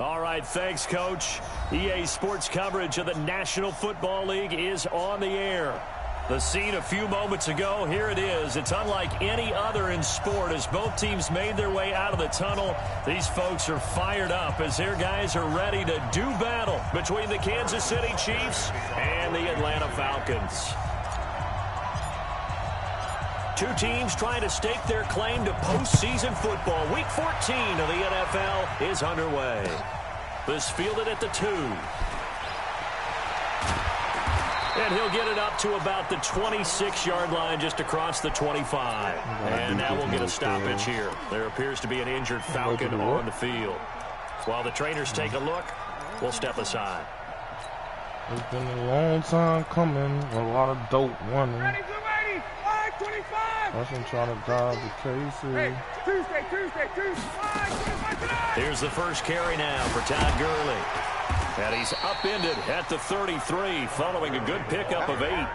All right, thanks, Coach. EA Sports coverage of the National Football League is on the air. The scene a few moments ago, here it is. It's unlike any other in sport as both teams made their way out of the tunnel. These folks are fired up as their guys are ready to do battle between the Kansas City Chiefs and the Atlanta Falcons. Two teams trying to stake their claim to postseason football. Week 14 of the NFL is underway. This fielded at the 2. And he'll get it up to about the 26-yard line just across the 25. And now we'll get a stoppage here. There appears to be an injured Falcon on the field. While the trainers take a look, we'll step aside. It's been a long time coming. A lot of dope running. That's him trying to drive the Casey. Tuesday. Here's the first carry now for Todd Gurley. And he's upended at the 33 following a good pickup of 8.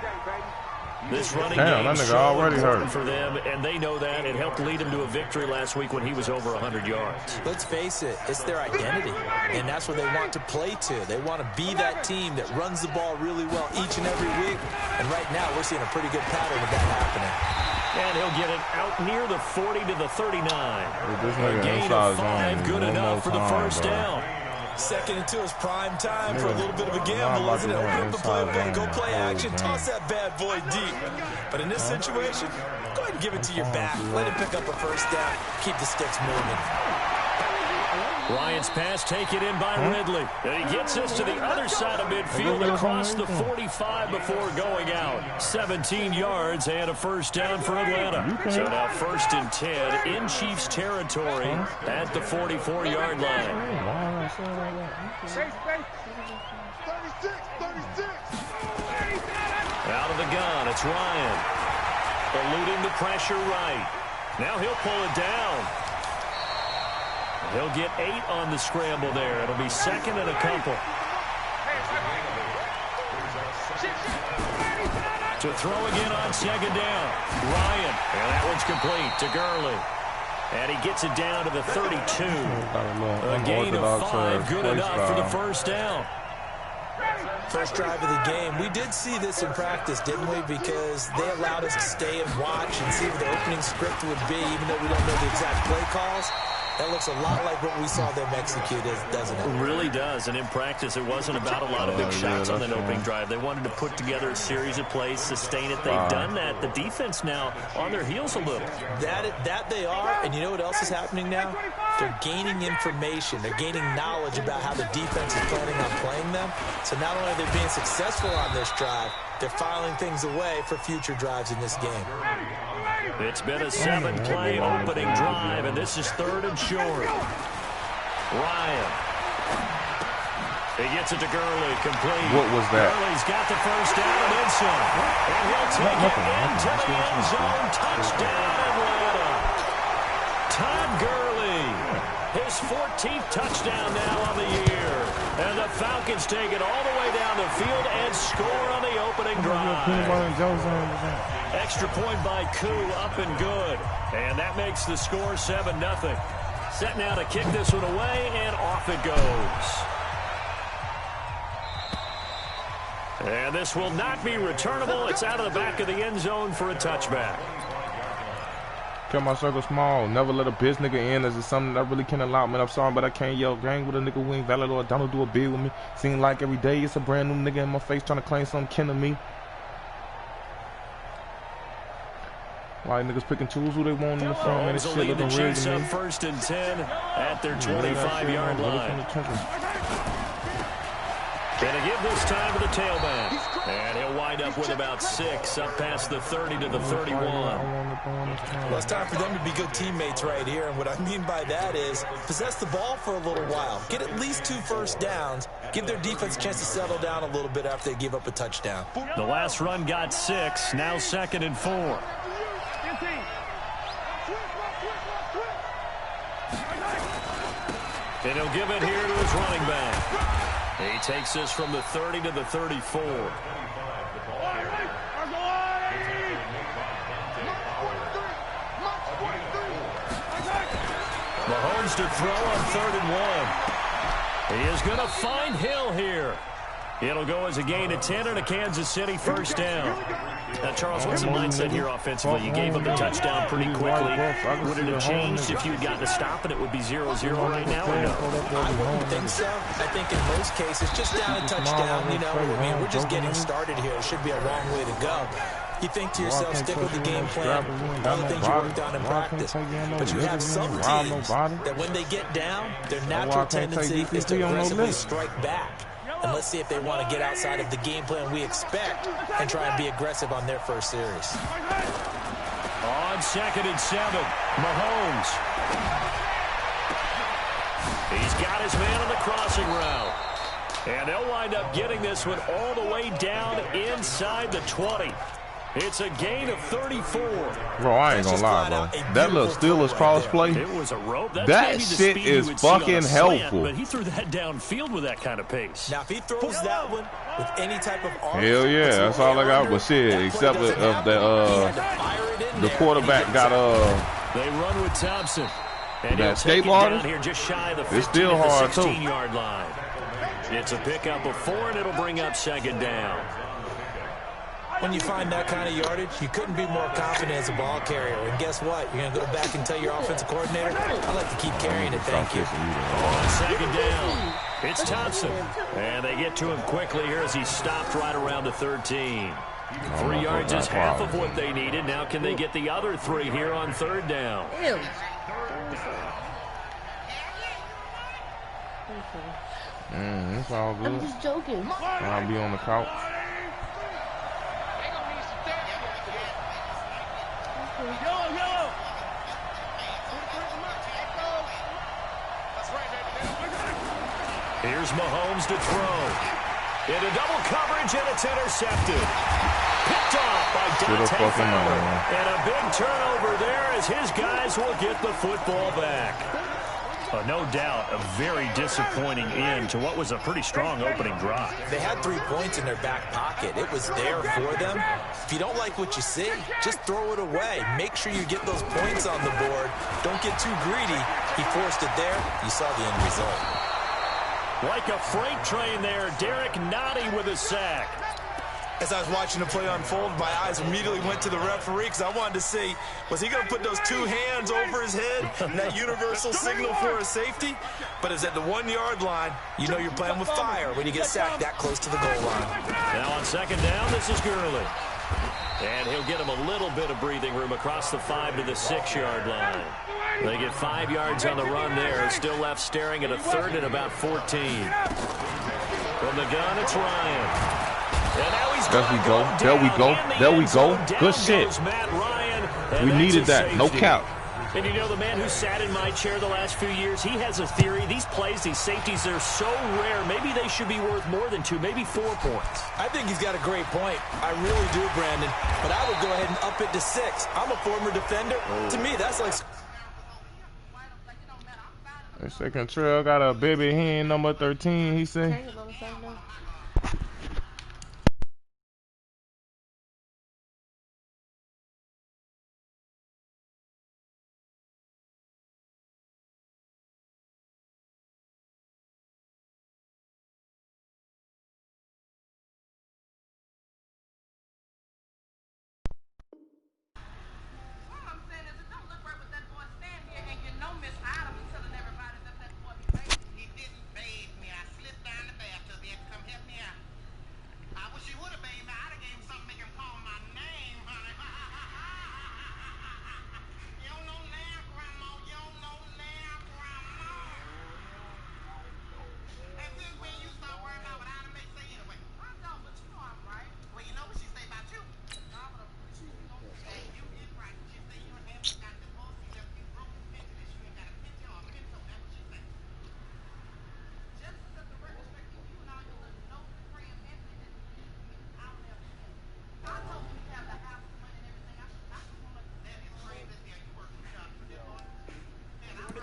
This running game is so important for them, and they know that. It helped lead them to a victory last week when he was over 100 yards. Let's face it, it's their identity, and that's what they want to play to. They want to be that team that runs the ball really well each and every week, and right now we're seeing a pretty good pattern of that happening. And he'll get it out near the 40 to the 39. A gain of 5, good enough for the first down. 2nd and 2 is prime time for a little bit of a gamble, isn't it? Open up the playbook, go play action, toss that bad boy deep. But in this situation, go ahead and give it to your back. Let him pick up a first down. Keep the sticks moving. Ryan's pass taken in by Ridley. And he gets us to the other side of midfield across the 45 before going out. 17 yards and a first down for Atlanta. So now 1st and 10 in Chiefs territory at the 44-yard line. Out of the gun, it's Ryan. Eluding the pressure right. Now he'll pull it down. He'll get 8 on the scramble there. It'll be 2nd and a couple. To throw again on 2nd down. Ryan. And that one's complete to Gurley. And he gets it down to the 32. A gain of 5. Good enough for the first down. First drive of the game. We did see this in practice, didn't we? Because they allowed us to stay and watch and see what the opening script would be, even though we don't know the exact play calls. That looks a lot like what we saw them execute, doesn't it? It really does. And in practice, it wasn't about a lot of big shots on that opening drive. They wanted to put together a series of plays, sustain it. They've done that. The defense now on their heels a little. That they are. And you know what else is happening now? They're gaining information. They're gaining knowledge about how the defense is planning on playing them. So not only are they being successful on this drive, they're filing things away for future drives in this game. It's been a 7-play opening drive, and this is 3rd and short. Ryan. He gets it to Gurley, complete. What was that? Gurley's got the first down and then some. And he'll take it into the end zone. Touchdown, Atlanta. Todd Gurley. His 14th touchdown now on the year. And the Falcons take it all the way down the field and score on the opening drive. Extra point by Koo, up and good. And that makes the score 7-0. Set now to kick this one away, and off it goes. And this will not be returnable. It's out of the back of the end zone for a touchback. Cut my circle small. Never let a bitch nigga in. This is something that I really can't allow. Man, I'm sorry, but I can't yell gang with a nigga wing. Valid or Donald do a bid with me. Seem like every day it's a brand new nigga in my face trying to claim something kin to me. Like niggas picking tools who they want in the front, man. This shit looking weird to me. 1st and 10 at their 25-yard line. Gonna give this time to the tailback. And he'll wind up with about 6 up past the 30 to the 31. Well, it's time for them to be good teammates right here. And what I mean by that is possess the ball for a little while. Get at least 2 first downs. Give their defense a chance to settle down a little bit after they give up a touchdown. The last run got 6. Now 2nd and 4. And he'll give it here to his running back. He takes this from the 30 to the 34. Mahomes to throw on 3rd and 1. He is going to find Hill here. It'll go as a gain of 10 and a Kansas City first down. Now, Charles, what's the mindset here offensively? You gave up the touchdown pretty quickly. Would it have changed if you had gotten a stop and it would be 0-0 right now or no? I wouldn't think so. I think in most cases, just down a touchdown, you know, I mean, we're just getting started here. It should be a long way to go. You think to yourself, stick with the game plan, all the things you worked on in practice. But you have some teams that when they get down, their natural tendency is to aggressively strike back. And let's see if they want to get outside of the game plan we expect and try and be aggressive on their first series. On 2nd and 7, Mahomes. He's got his man on the crossing route. And they'll wind up getting this one all the way down inside the 20. It's a gain of 34. Bro, I ain't gonna lie, bro. That little Steelers cross play, it was a rope. that shit is fucking helpful. But he threw that downfield with that kind of pace. Now, if he throws that one with any type of arm, hell yeah, that's all I got. But shit, except of the quarterback got They run with Thompson. And that skateboarder here just shy of the it's still hard too. 16-yard line. It's a pickup of 4, and it'll bring up 2nd down. When you find that kind of yardage, you couldn't be more confident as a ball carrier. And guess what? You're going to go back and tell your offensive coordinator, I'd like to keep carrying it, thank you. On 2nd down, it's Thompson. And they get to him quickly here as he stopped right around the 13. 3 yards is half of what they needed. Now can they get the other 3 here on 3rd down? It's all good. I'm just joking. I'll be on the couch. Here's Mahomes to throw. Into double coverage, and it's intercepted. Picked off by Dante Fowler. And a big turnover there as his guys will get the football back. No doubt a very disappointing end to what was a pretty strong opening drive. They had 3 points in their back pocket. It was there for them. If you don't like what you see, just throw it away. Make sure you get those points on the board. Don't get too greedy. He forced it there. You saw the end result. Like a freight train there, Derek Nottie with a sack. As I was watching the play unfold, my eyes immediately went to the referee because I wanted to see, was he going to put those 2 hands over his head and that universal signal for a safety? But it's at the 1-yard line. You know you're playing with fire when you get sacked that close to the goal line. Now on 2nd down, this is Gurley. And he'll get him a little bit of breathing room across the 5 to the 6-yard line. They get 5 yards on the run there. Still left staring at a 3rd and about 14. From the gun, it's Ryan. There we go. There we go. There we go. Good shit. We needed that. No cap. And you know, the man who sat in my chair the last few years, he has a theory. These plays, these safeties, they're so rare. Maybe they should be worth more than 2, maybe 4 points. I think he's got a great point. I really do, Brandon. But I would go ahead and up it to 6. I'm a former defender. To me, that's like... They say Contrell got a baby hen number 13, he said.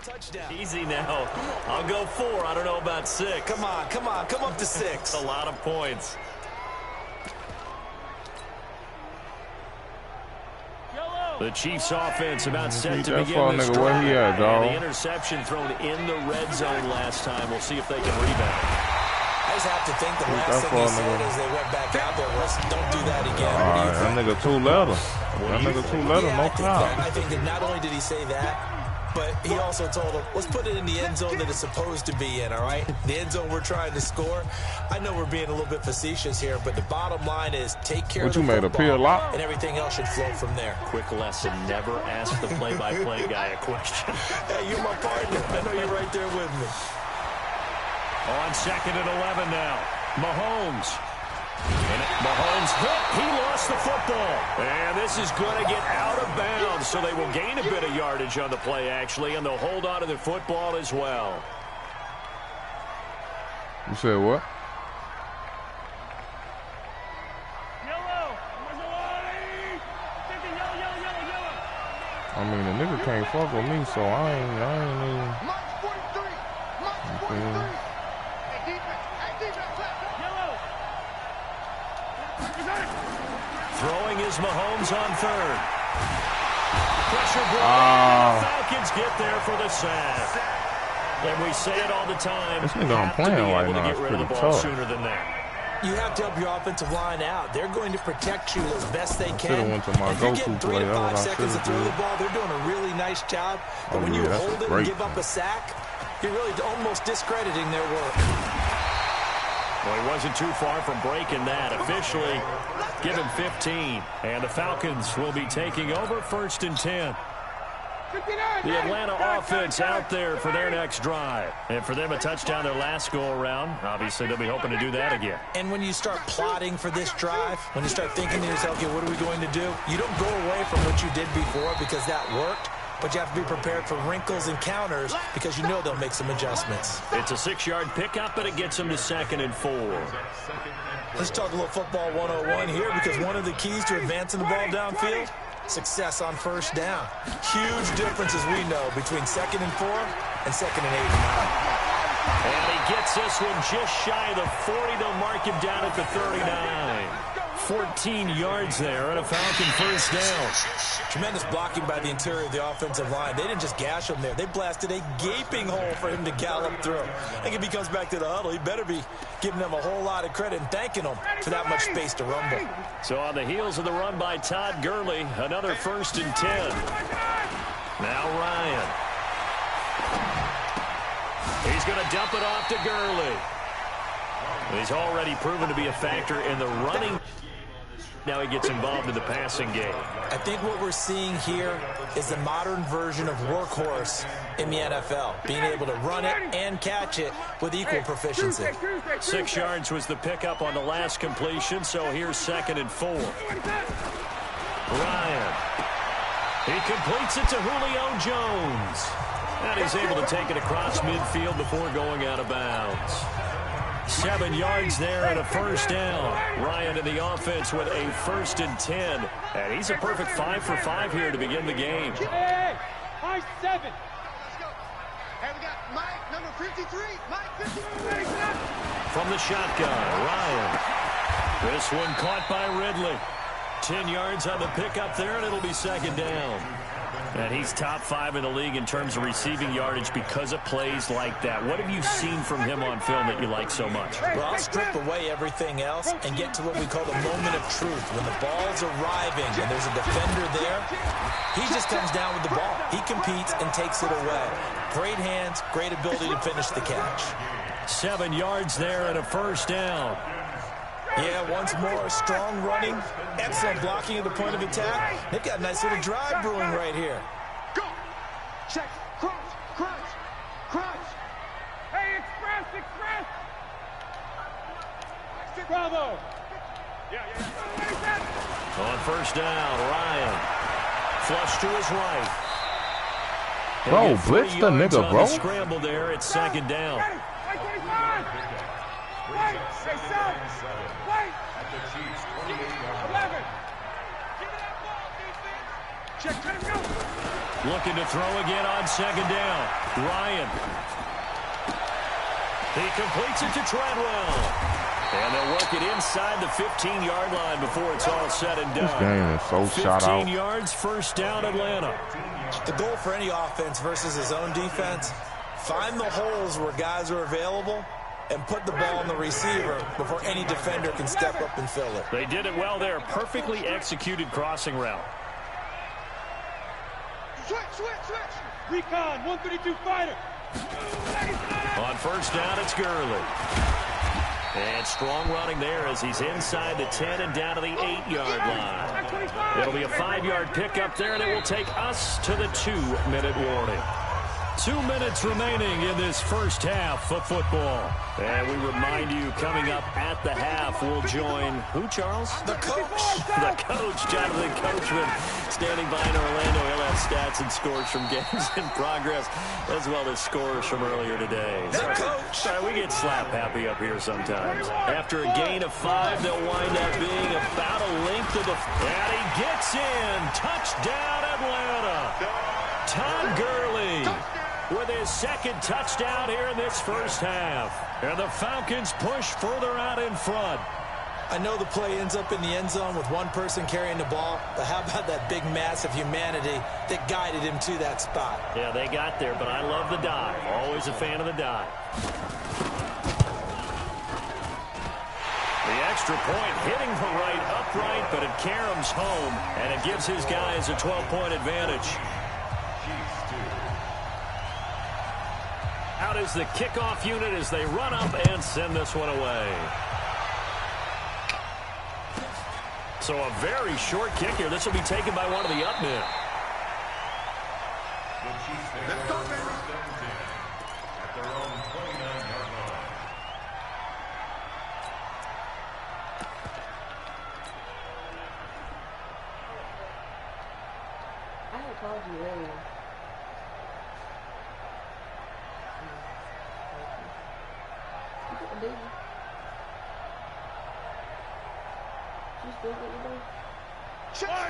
Touchdown. Easy now. I'll go 4. I don't know about 6. Come on. Come up to 6. A lot of points. The Chiefs offense about set to begin that this nigga, where he at, dog? And the interception thrown in the red zone last time. We'll see if they can rebound. I just have to think the last thing he said as they went back out there was, don't do that again. That nigga two-letter. That nigga two-letter, no cloud. I think that not only did he say that, but he also told him, let's put it in the end zone that it's supposed to be in, all right? The end zone we're trying to score. I know we're being a little bit facetious here, but the bottom line is take care of the football, and everything else should flow from there. Quick lesson, never ask the play-by-play guy a question. Hey, you're my partner. I know you're right there with me. On 2nd and 11 now. Mahomes. And Mahomes hit. He lost the football. And this is going to get out of bounds, so they will gain a bit of yardage on the play, actually, and they'll hold on to the football as well. You said what? I mean, the nigga can't fuck with me, so I ain't even. Throwing is Mahomes on 3rd. Pressure brought in. The Falcons get there for the sack. And we say it all the time. This nigga I'm playing right now is pretty tough. Sooner than that. You have to help your offensive line out. They're going to protect you as best they can. Went to my if you're getting 3 to 5 seconds to throw the ball, they're doing a really nice job. But when you hold it and give up a sack, you're really almost discrediting their work. Well, he wasn't too far from breaking that. Officially, give him 15. And the Falcons will be taking over 1st and 10. The Atlanta offense out there for their next drive. And for them, a touchdown their last go-around. Obviously, they'll be hoping to do that again. And when you start plotting for this drive, when you start thinking to yourself, okay, what are we going to do? You don't go away from what you did before because that worked. But you have to be prepared for wrinkles and counters because you know they'll make some adjustments. It's a 6-yard pickup, but it gets them to 2nd and 4. Let's talk a little football 101 here because one of the keys to advancing the ball downfield, success on 1st down. Huge difference, as we know, between 2nd and 4 and 2nd and 8 and 9. And he gets this one just shy of the 40. They'll mark him down at the 39. 14 yards there and a Falcon 1st down. Tremendous blocking by the interior of the offensive line. They didn't just gash him there. They blasted a gaping hole for him to gallop through. I think if he comes back to the huddle, he better be giving them a whole lot of credit and thanking them for that much space to rumble. So on the heels of the run by Todd Gurley, another 1st and 10. Now Ryan. He's going to dump it off to Gurley. He's already proven to be a factor in the running. Now he gets involved in the passing game. I think what we're seeing here is the modern version of workhorse in the NFL, being able to run it and catch it with equal proficiency. 6 yards was the pickup on the last completion, so here's 2nd and 4. Ryan. He completes it to Julio Jones. And he's able to take it across midfield before going out of bounds. 7 yards there and a 1st down. Ryan in the offense with a 1st and 10. And he's a perfect 5 for 5 here to begin the game. Hey, 5-7. Hey, we got Mike, number 53. Mike, 53. From the shotgun, Ryan. This one caught by Ridley. 10 yards on the pickup there, and it'll be 2nd down. And he's top 5 in the league in terms of receiving yardage because of plays like that. What have you seen from him on film that you like so much? Well, I'll strip away everything else and get to what we call the moment of truth. When the ball's arriving and there's a defender there, he just comes down with the ball. He competes and takes it away. Great hands, great ability to finish the catch. 7 yards there and a 1st down. Yeah, once more, strong running, excellent blocking at the point of attack. They've got a nice little drive brewing right here. Go. Check. Crunch. Crunch. Crunch. Hey, express. Bravo. Yeah. On 1st down, Ryan. Flush to his right. Bro, blitz the nigga, bro. Scramble there at 2nd down. Wait, stay south. Wait. 11. Check, let him go. Looking to throw again on 2nd down. Ryan. He completes it to Treadwell. And they'll work it inside the 15-yard line before it's all said and done. This game is so shot out. 15 yards, first down, Atlanta. The goal for any offense versus his own defense, find the holes where guys are available and put the ball on the receiver before any defender can step up and fill it. They did it well there. Perfectly executed crossing route. Switch. Recon, 132 fighter. On first down, it's Gurley. And strong running there as he's inside the 10 and down to the 8-yard line. It'll be a 5-yard pickup there, and it will take us to the 2-minute warning. 2 minutes remaining in this first half of football. And we remind you, coming up at the half, we'll join who, Charles? The coach. The coach, Jonathan Coachman, standing by in Orlando. He'll have stats and scores from games in progress, as well as scores from earlier today. The coach. We get slap happy up here sometimes. After a gain of 5, they'll wind up being about a length of the... And he gets in. Touchdown, Atlanta. Todd Gurley with his second touchdown here in this first half. And the Falcons push further out in front. I know the play ends up in the end zone with one person carrying the ball, but how about that big mass of humanity that guided him to that spot? Yeah, they got there, but I love the dive. Always a fan of the dive. The extra point hitting the right upright, but it caroms home, and it gives his guys a 12-point advantage. Out is the kickoff unit as they run up and send this one away. So a very short kick here. This will be taken by one of the up men. I had called you earlier.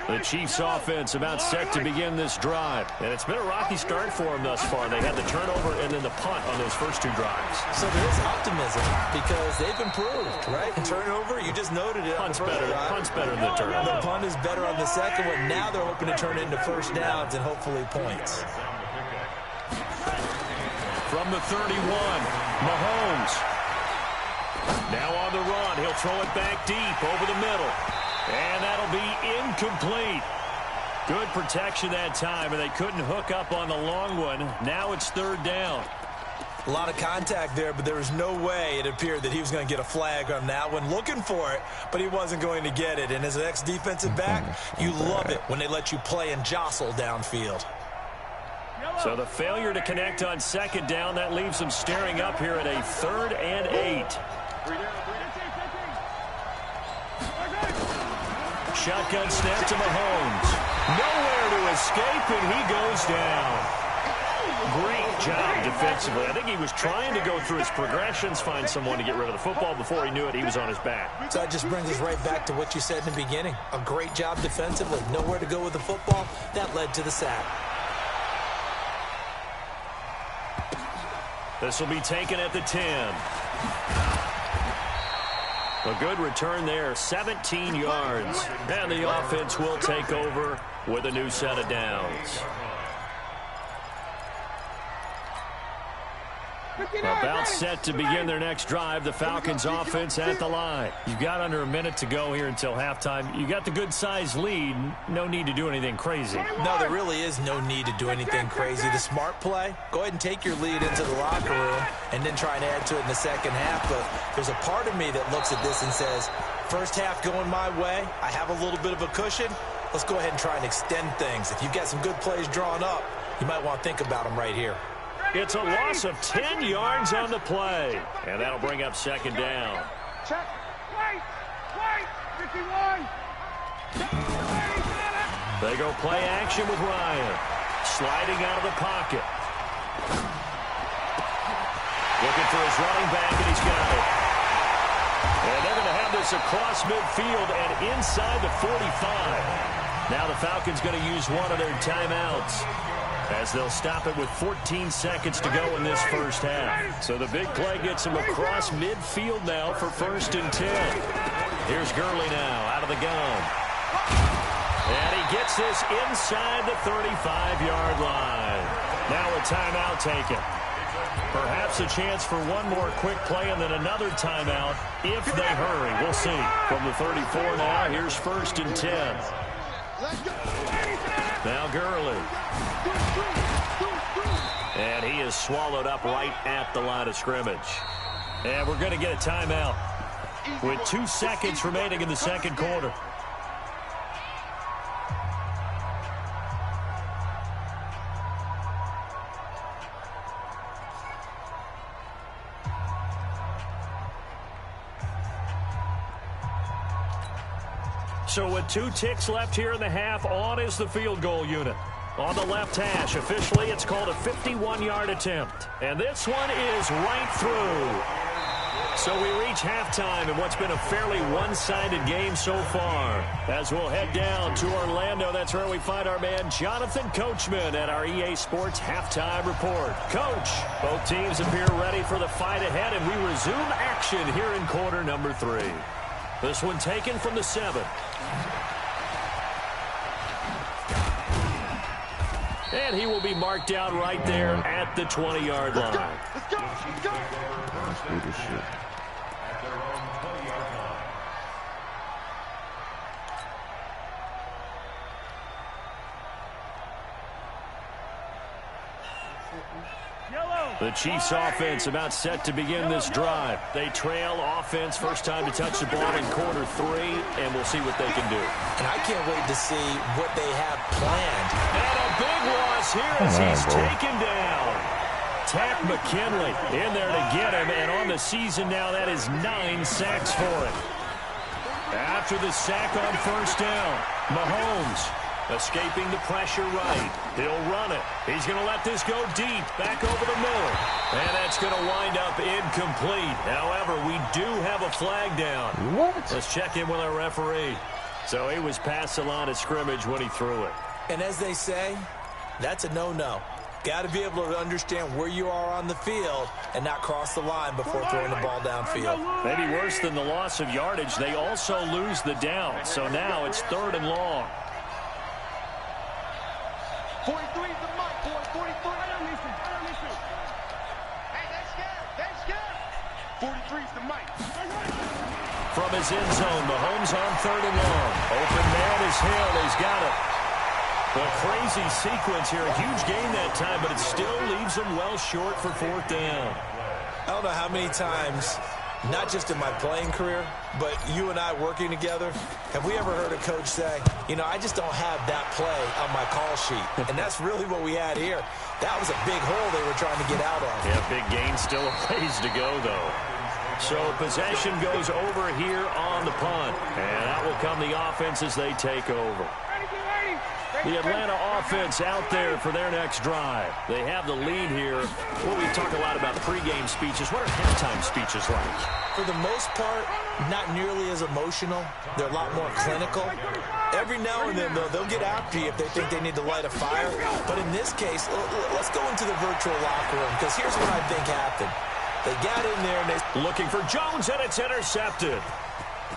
The Chiefs offense about set to begin this drive. And it's been a rocky start for them thus far. They had the turnover and then the punt on those first 2 drives. So there is optimism because they've improved, right? Turnover, you just noted it. Punt's better than the turnover. The punt is better on the second one. Now they're hoping to turn it into first downs and hopefully points. From the 31, Mahomes. Now on the run. He'll throw it back deep over the middle. And that'll be incomplete. Good protection that time, and they couldn't hook up on the long one. Now it's third down. A lot of contact there, but there was no way it appeared that he was going to get a flag on that one. Looking for it, but he wasn't going to get it. And as an ex-defensive back, you love it when they let you play and jostle downfield. So the failure to connect on second down, that leaves them staring up here at a 3rd and 8. Shotgun snap to Mahomes. Nowhere to escape, and he goes down. Great job defensively. I think he was trying to go through his progressions, find someone to get rid of the football. Before he knew it, he was on his back. So that just brings us right back to what you said in the beginning. A great job defensively. Nowhere to go with the football. That led to the sack. This will be taken at the 10. A good return there, 17 yards. And the offense will take over with a new set of downs. About set to begin their next drive. The Falcons offense at the line. You've got under a minute to go here until halftime. You got the good-sized lead. No need to do anything crazy. No, there really is no need to do anything crazy. The smart play, go ahead and take your lead into the locker room and then try and add to it in the second half. But there's a part of me that looks at this and says, first half going my way, I have a little bit of a cushion. Let's go ahead and try and extend things. If you've got some good plays drawn up, you might want to think about them right here. It's a loss of 10 yards on the play. And that'll bring up second down. Check. Wait. 51. They go play action with Ryan. Sliding out of the pocket. Looking for his running back, and he's got it. And they're going to have this across midfield and inside the 45. Now the Falcons going to use one of their timeouts. as they'll stop it with 14 seconds to go in this first half. So the big play gets him across midfield now for 1st and 10. Here's Gurley now out of the gun. And he gets this inside the 35-yard line. Now a timeout taken. Perhaps a chance for one more quick play and then another timeout if they hurry. We'll see. From the 34 now, here's 1st and 10. Now Gurley. And he is swallowed up right at the line of scrimmage. And we're going to get a timeout with 2 seconds remaining in the second quarter. So with 2 ticks left here in the half, on is the field goal unit. On the left hash, officially it's called a 51-yard attempt. And this one is right through. So we reach halftime in what's been a fairly one-sided game so far. As we'll head down to Orlando, that's where we find our man Jonathan Coachman at our EA Sports Halftime Report. Coach, both teams appear ready for the fight ahead, and we resume action here in quarter number 3. This one taken from the 7. And he will be marked down right there at the 20-yard line. Let's go. Let's do this shit. The Chiefs offense about set to begin this drive. They trail offense, first time to touch the ball in quarter 3, and we'll see what they can do. And I can't wait to see what they have planned. And a big loss here as he's taken down. Tack McKinley in there to get him, and on the season now, that is 9 sacks for him. After the sack on first down, Mahomes escaping the pressure right. He'll run it. He's going to let this go deep, back over the middle. And that's going to wind up incomplete. However, we do have a flag down. What? Let's check in with our referee. So he was past the line of scrimmage when he threw it. And as they say, that's a no-no. Got to be able to understand where you are on the field and not cross the line before throwing the ball downfield. Maybe worse than the loss of yardage, they also lose the down. So now it's 3rd and long. 43 is the mic, boy. 43. I don't listen. Hey, they scared. 43 is the mic. From his end zone, Mahomes on 3rd and long. Open man is Hill. He's got it. A crazy sequence here. A huge gain that time, but it still leaves him well short for 4th down. I don't know how many times, not just in my playing career, but you and I working together, have we ever heard a coach say, you know, I just don't have that play on my call sheet. And that's really what we had here. That was a big hole they were trying to get out of. Yeah, big gain, still a ways to go, though. So possession goes over here on the punt. And out will come the offense as they take over. The Atlanta offense out there for their next drive. They have the lead here. Well, we talk a lot about pregame speeches. What are halftime speeches like? For the most part, not nearly as emotional. They're a lot more clinical. Every now and then, though, they'll get after you if they think they need to light a fire. But in this case, let's go into the virtual locker room, because here's what I think happened. They got in there and they... Looking for Jones, and it's intercepted.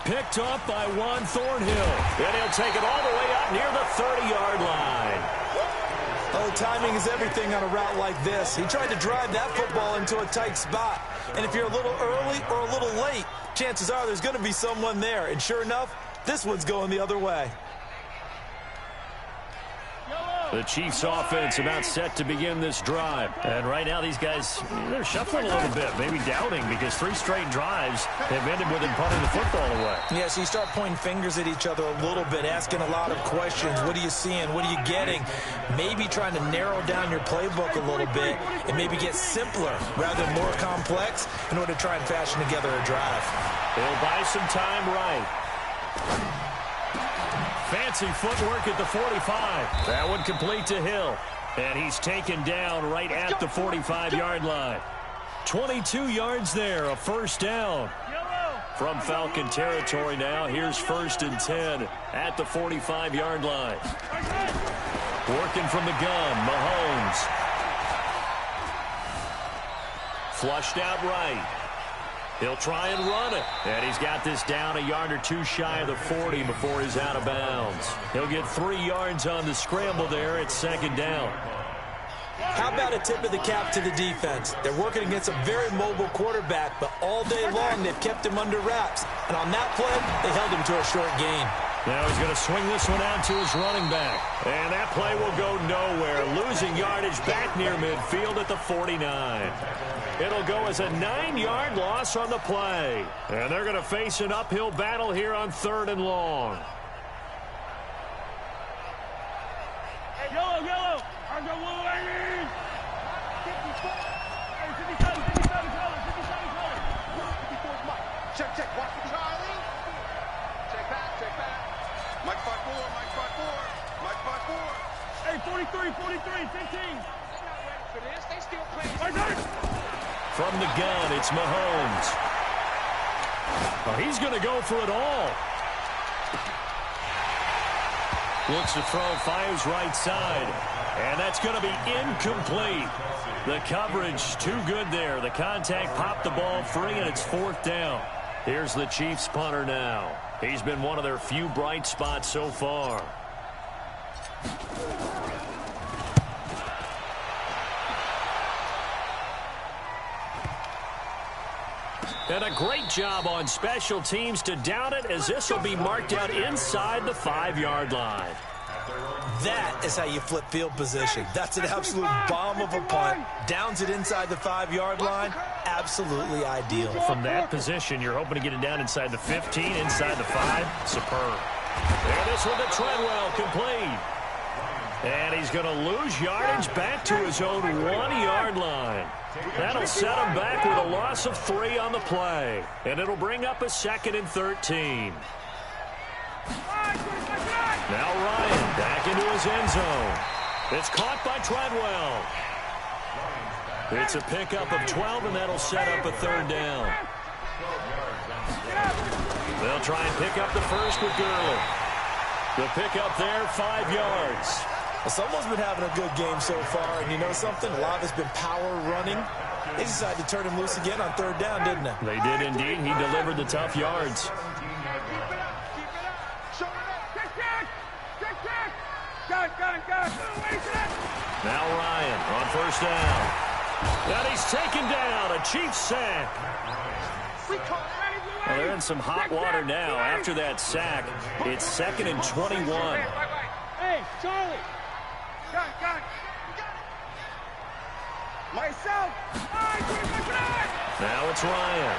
Picked up by Juan Thornhill. And he'll take it all the way up near the 30-yard line. Oh, timing is everything on a route like this. He tried to drive that football into a tight spot. And if you're a little early or a little late, chances are there's going to be someone there. And sure enough, this one's going the other way. The Chiefs offense about set to begin this drive. And right now these guys, they're shuffling a little bit, maybe doubting, because 3 straight drives have ended with them punting the football away. Yeah, so you start pointing fingers at each other a little bit, asking a lot of questions. What are you seeing? What are you getting? Maybe trying to narrow down your playbook a little bit and maybe get simpler rather than more complex in order to try and fashion together a drive. They'll buy some time right. Fancy footwork at the 45. That one complete to Hill. And he's taken down right at the 45-yard line. 22 yards there, a first down. From Falcon territory now, here's 1st and 10 at the 45-yard line. Working from the gun, Mahomes. Mahomes. Flushed out right. He'll try and run it. And he's got this down a yard or two shy of the 40 before he's out of bounds. He'll get 3 yards on the scramble there at second down. How about a tip of the cap to the defense? They're working against a very mobile quarterback, but all day long they've kept him under wraps. And on that play, they held him to a short gain. Now he's going to swing this one out to his running back. And that play will go nowhere. Losing yardage back near midfield at the 49. It'll go as a 9-yard loss on the play. And they're going to face an uphill battle here on 3rd and long. Hey, yellow. I go blue, ladies. 54. Hey, 57. 54's Mike. Check. Watch the Charlie. Check back. Mike 5-4. Hey, 43, 15. They're not ready for this. They still playing. From the gun, it's Mahomes. Well, he's going to go for it all. Looks to throw, fires right side. And that's going to be incomplete. The coverage too good there. The contact popped the ball free, and it's 4th down. Here's the Chiefs punter now. He's been one of their few bright spots so far. And a great job on special teams to down it, as this will be marked out inside the 5-yard line. That is how you flip field position. That's an absolute bomb of a punt. Downs it inside the 5-yard line. Absolutely ideal. From that position, you're hoping to get it down inside the 15, inside the 5. Superb. And this one to Treadwell, complete. And he's going to lose yardage back to his own 1-yard line. That'll set him back with a loss of 3 on the play. And it'll bring up a 2nd and 13. Now Ryan back into his end zone. It's caught by Treadwell. It's a pickup of 12, and that'll set up a 3rd down. They'll try and pick up the first with Gurley. The pickup there, 5 yards. Well, someone's been having a good game so far, and you know something? A lot of it's been power running. They decided to turn him loose again on 3rd down, didn't they? They did indeed. He delivered the tough yards. Now Ryan on 1st down. And he's taken down. A Chiefs sack. Well, they're in some hot water now. After that sack, it's 2nd and 21. Hey, Charlie. Got. Myself. Now it's Ryan.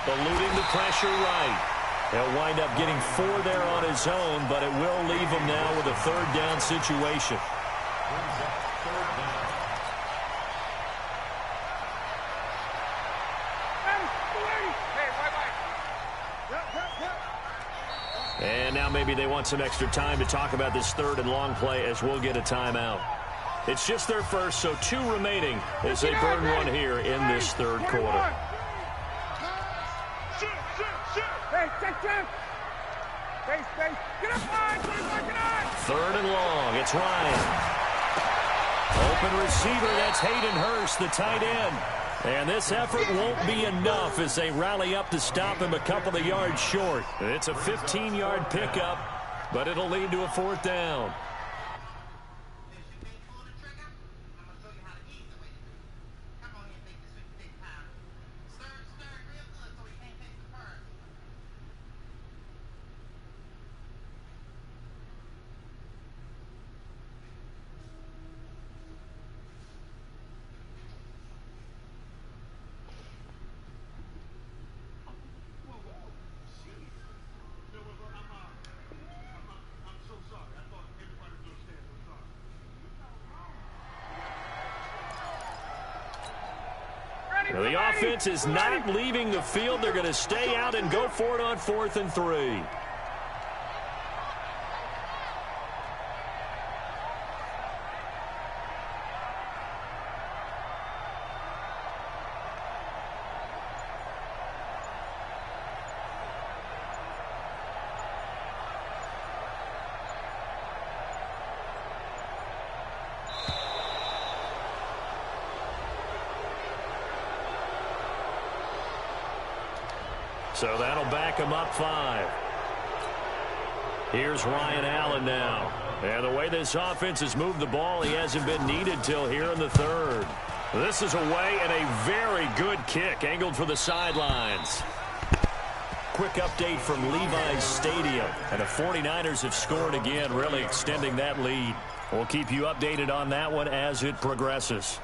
Eluding the pressure right. He'll wind up getting 4 there on his own, but it will leave him now with a 3rd down situation. And now maybe they want some extra time to talk about this 3rd and long play, as we'll get a timeout. It's just their first, so 2 remaining as they burn one here in this 3rd quarter. Get up, Ryan. 3rd and long. It's Ryan. Open receiver. That's Hayden Hurst, the tight end. And this effort won't be enough as they rally up to stop him a couple of yards short. It's a 15-yard pickup, but it'll lead to a 4th down. The offense is not leaving the field. They're going to stay out and go for it on 4th and 3. So that'll back him up 5. Here's Ryan Allen now. And the way this offense has moved the ball, he hasn't been needed till here in the 3rd. This is away and a very good kick angled for the sidelines. Quick update from Levi's Stadium. And the 49ers have scored again, really extending that lead. We'll keep you updated on that one as it progresses.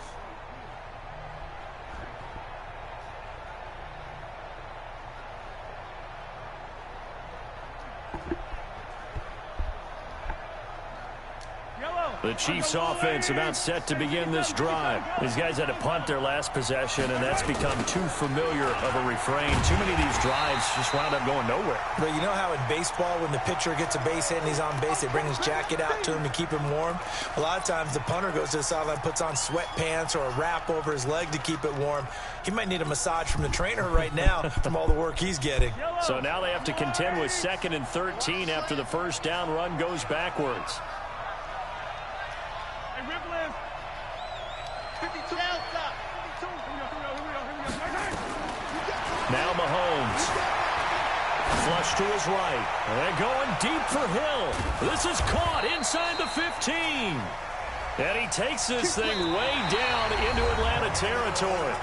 The Chiefs offense about set to begin this drive. These guys had to punt their last possession, and that's become too familiar of a refrain. Too many of these drives just wound up going nowhere. But you know how in baseball, when the pitcher gets a base hit and he's on base, they bring his jacket out to him to keep him warm? A lot of times the punter goes to the sideline, puts on sweatpants or a wrap over his leg to keep it warm. He might need a massage from the trainer right now from all the work he's getting. So now they have to contend with 2nd and 13 after the first down run goes backwards. Now Mahomes. Flush to his right. And going deep for Hill. This is caught inside the 15. And he takes this thing way down into Atlanta territory.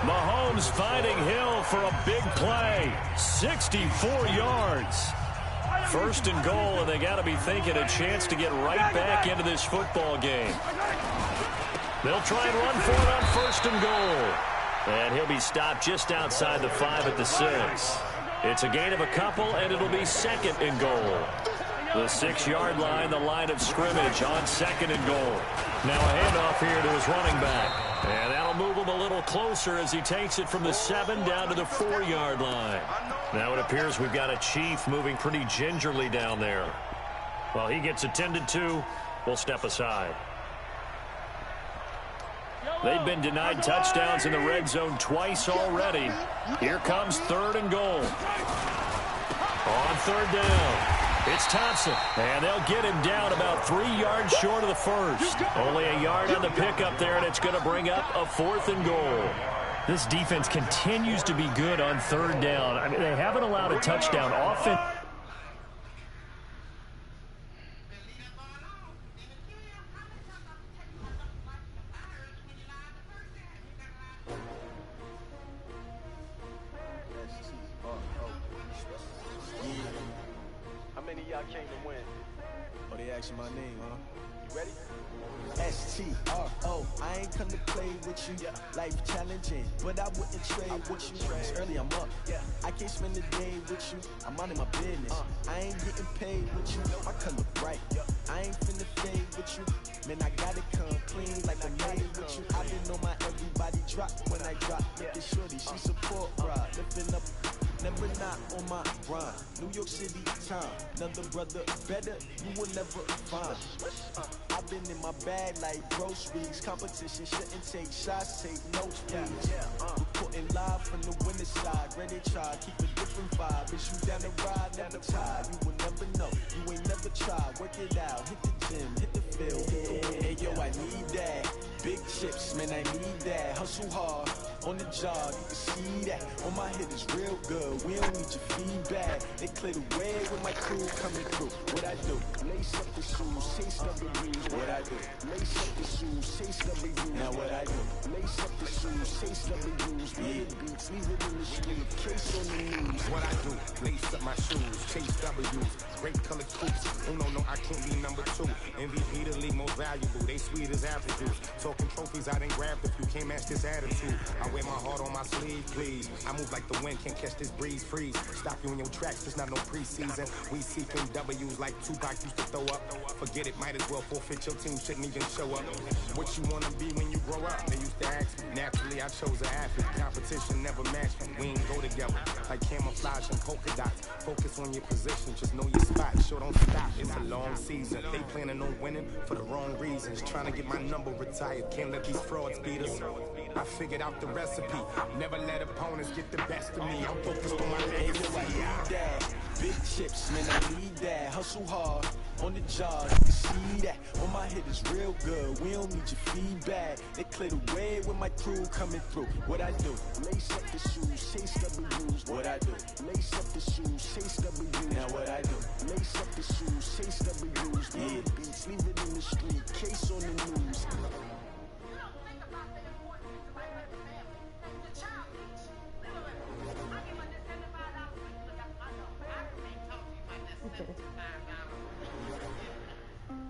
Mahomes finding Hill for a big play. 64 yards. 1st and goal, and they got to be thinking a chance to get right back into this football game. They'll try and run for it on 1st and goal. And he'll be stopped just outside the 5 at the 6. It's a gain of a couple, and it'll be 2nd and goal. The 6-yard line, the line of scrimmage on 2nd and goal. Now a handoff here to his running back. And that'll move him a little closer as he takes it from the 7 down to the 4-yard line. Now it appears we've got a Chief moving pretty gingerly down there. While he gets attended to, we'll step aside. They've been denied touchdowns in the red zone twice already. Here comes 3rd and goal. On 3rd down, it's Thompson. And they'll get him down about 3 yards short of the 1st. Only a yard on the pickup there, and it's going to bring up a 4th and goal. This defense continues to be good on 3rd down. I mean, they haven't allowed a touchdown often. My name, huh? You ready? S-T-R-O. I ain't come to play with you. Life challenging, but I wouldn't trade with you. It's early, I'm up. I can't spend the day with you. I'm minding my business. I ain't getting paid with you. My color bright. I ain't finna fade with you. Man, I gotta come clean like I made with you. I didn't know my everybody drop when I drop. Look at shorty, she support ride. Lifting up. Never not on my grind. New York City time. Another brother better, you will never find. I've been in my bag like groceries. Competition shouldn't take shots, take notes, please. Reporting live from the winner side. Ready try, keep a different vibe. Is you down the ride, never tired. You will never know, you ain't never tried. Work it out, hit the gym, hit the field. Hey yo, I need that. Big chips, man, I need that. Hustle hard, on the job, you can see that. On my hit is real good, we don't need your feedback. They clear the way with my crew coming through. What I do? Lace up the shoes, chase W's. What I do? Lace up the shoes, chase W's. Now what I do? Lace up the shoes, chase W's. Big beats, leave it in the street, case on the news. What I do? Lace up my shoes, chase W's. Great color coops. Oh no, I can't be number 2. MVP the league most valuable. They sweet as apple juice. Talking trophies, I didn't grab the few. Can't match this attitude. I wear my heart on my sleeve, please. I move like the wind, can't catch this breeze. Freeze. Stop you in your tracks. There's not no preseason. We seeking W's like Tupac used to throw up. Forget it, might as well forfeit. Your team shouldn't even show up. What you wanna be when you grow up? They used to ask me. Naturally, I chose an athlete. Competition never matched me. We ain't go together like camouflage and polka dots. Focus on your position, just know your spot. Sure, don't stop. It's a long season. They planning on winning for the wrong reasons. Trying to get my number retired. Can't let these frauds beat us. I figured out the recipe. Never let opponents get the best of me. I'm focused on my legacy. big chips, man, I need that. Hustle hard on the job, you can see that. On my head is real good, we don't need your feedback. They clear the way with my crew coming through. What I do? Lace up the shoes, chase W's. What I do? Lace up the shoes, chase W's. Now what I do? Lace up the shoes, chase W's. Yeah, beats, leave it in the street, case on the news.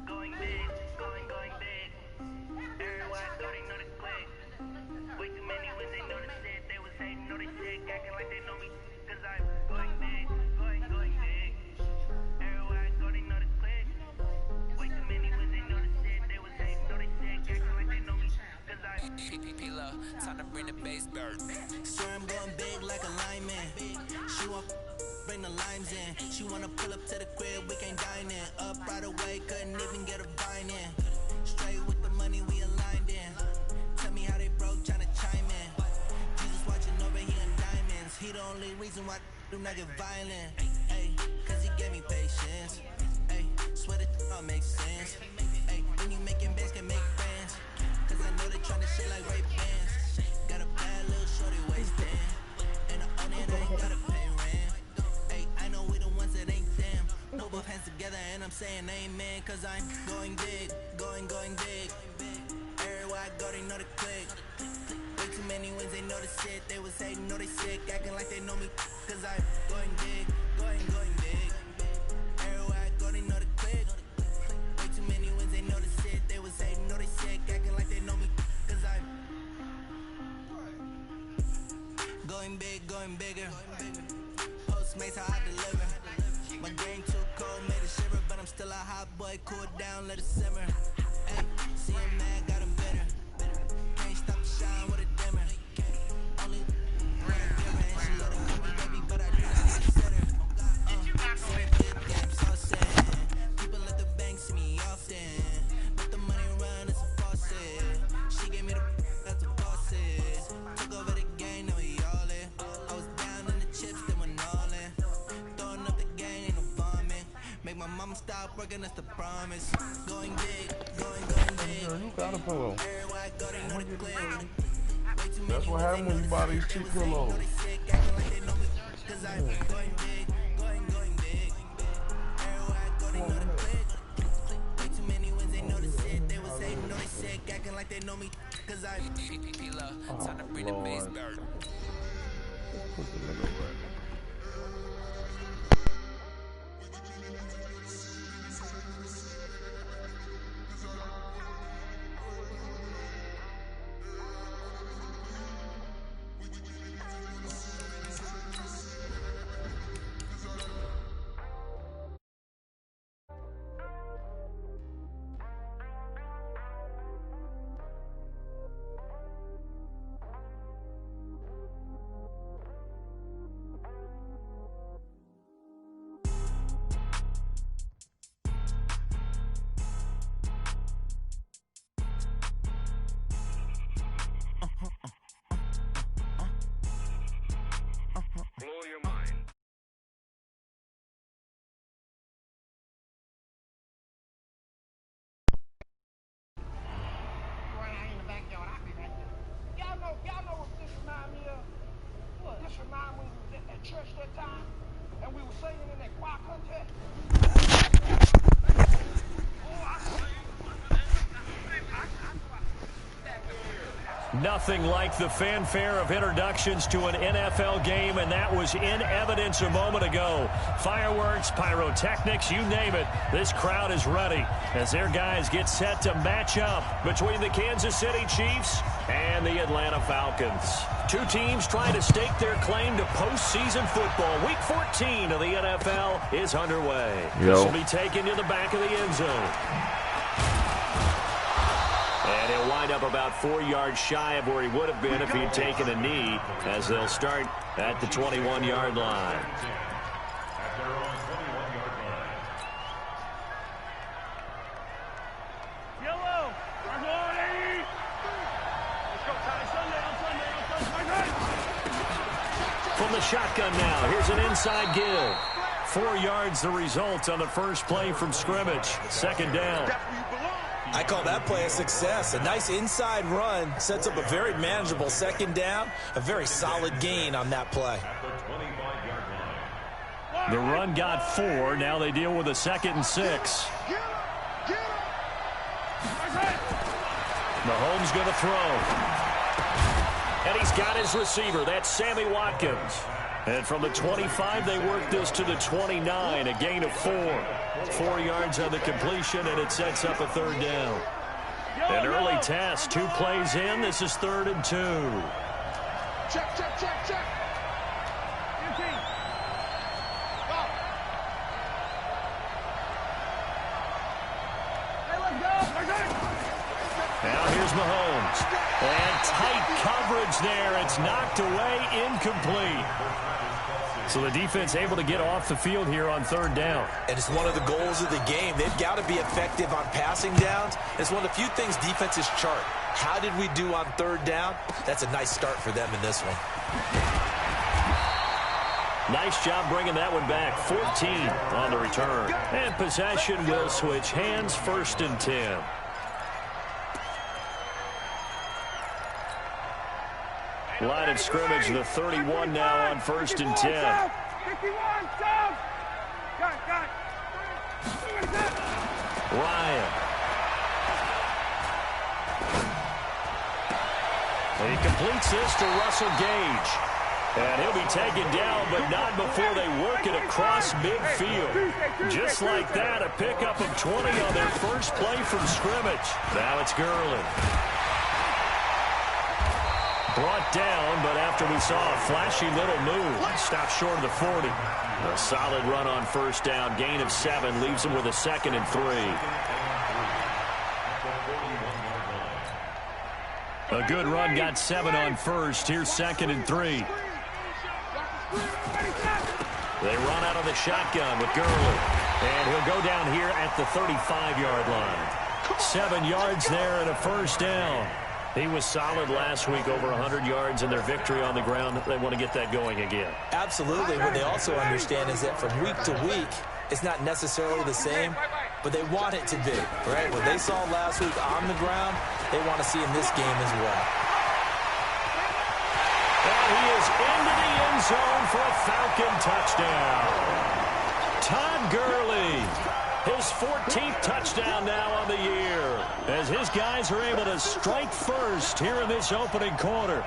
Going big, going big. Everyone already know the quick. Way too many when they know the shit. They was hating, know they shit, acting like they know me. Cause I'm going big, going big. Everyone already know the quick. Way too many when they know the shit. They was hating, know they shit, acting like they know me. Cause I'm P-P-P-Love, time to bring the bass bird. Sure, I'm going big like a lineman. She want bring the limes in. She wanna pull up to the crib, we can't dine in. Up right away, couldn't even get a vine in. Straight with the money, we aligned in. Tell me how they broke, tryna chime in. Jesus watching over here in diamonds. He the only reason why I do not get violent. Ay, cause he gave me patience. Ay, swear that all makes sense. Ay, when you making bands, can make friends. Cause I know they tryna shit like Ray Bans. Got a bad little shorty waistband. And I own it, I ain't gotta pay rent. Ay, I know we the ones that ain't them. Put both hands together and I'm saying amen. Cause I'm going big, going big. Everywhere I go, they know the click. Way too many wins, they know the shit. They was hating, know they sick, acting like they know me. Cause I'm going big, going big. Everywhere I go, they know the click. Way too many wins, they know the shit. They was hating, know they sick, acting like they know me. Cause I'm going big, going bigger. Postmates how I deliver. My game too cold, made it shiver, but I'm still a hot boy. Cool down, let it simmer. Ay, see him mad, got him bitter. Can't stop the shine with a dimmer. Only what I give her, and she let it come me, baby, but I do not consider. So good game, so sad. People at the bank see me often. Let the money run, it's a faucet. She gave me the that's a bosses. Took over the game, now we all in. I was down in the chips, then went all in. Throwing up the game, ain't no vomit. Make my mama stop working, that's the promise. Going big, going big. You got a pillow. Everywhere I go, they know the clip. That's what happened when you buy these cheap pillows. Cause I'm going big, going big. Everywhere I go, they know the click. Way too many wins, they know the shit. They was hating, know they sick, acting like they know me. Cause I'm P-P-P-Love, time to bring the bass bird. Put the nigga back. Blow your mind. Y'all know what this remind me of? What? This remind me we was at church that time, and we were singing in that choir contest. Nothing like the fanfare of introductions to an NFL game, and that was in evidence a moment ago. Fireworks, pyrotechnics, you name it. This crowd is ready as their guys get set to match up between the Kansas City Chiefs and the Atlanta Falcons. Two teams trying to stake their claim to postseason football. Week 14 of the NFL is underway. This will be taken to the back of the end zone. And he'll wind up about 4 yards shy of where he would have been if he'd taken a knee, as they'll start at the 21-yard line. From the shotgun now, here's an inside give. 4 yards the result on the first play from scrimmage. Second down. I call that play a success. A nice inside run sets up a very manageable second down. A very solid gain on that play. The run got 4. Now they deal with a 2nd and 6. Mahomes going to throw. And he's got his receiver. That's Sammy Watkins. And from the 25, they work this to the 29, a gain of 4. 4 yards on the completion, and it sets up a third down. An early test, 2 plays in. This is 3rd and 2. Check, check, check, check. Now here's Mahomes. And tight coverage there. It's knocked away, incomplete. So the defense able to get off the field here on 3rd down. And it's one of the goals of the game. They've got to be effective on passing downs. It's one of the few things defenses chart. How did we do on 3rd down? That's a nice start for them in this one. Nice job bringing that one back. 14 on the return. And possession will switch hands. 1st and 10. Line of scrimmage, the 31 now on 1st and 10. 51, Ryan. He completes this to Russell Gage. And he'll be taken down, but not before they work it across midfield. Just like that, a pickup of 20 on their first play from scrimmage. Now it's Gurley. Brought down, but after we saw a flashy little move, stopped short of the 40. A solid run on 1st down, gain of 7, leaves him with a 2nd and 3. A good run, got 7 on 1st. Here's 2nd and 3. They run out of the shotgun with Gurley. And he'll go down here at the 35-yard line. 7 yards there and a 1st down. He was solid last week, over 100 yards in their victory on the ground. They want to get that going again. Absolutely. What they also understand is that from week to week, it's not necessarily the same, but they want it to be, right? What they saw last week on the ground, they want to see in this game as well. And he is into the end zone for a Falcon touchdown. Todd Gurley, his 14th touchdown now on the year, as his guys are able to strike first here in this opening quarter.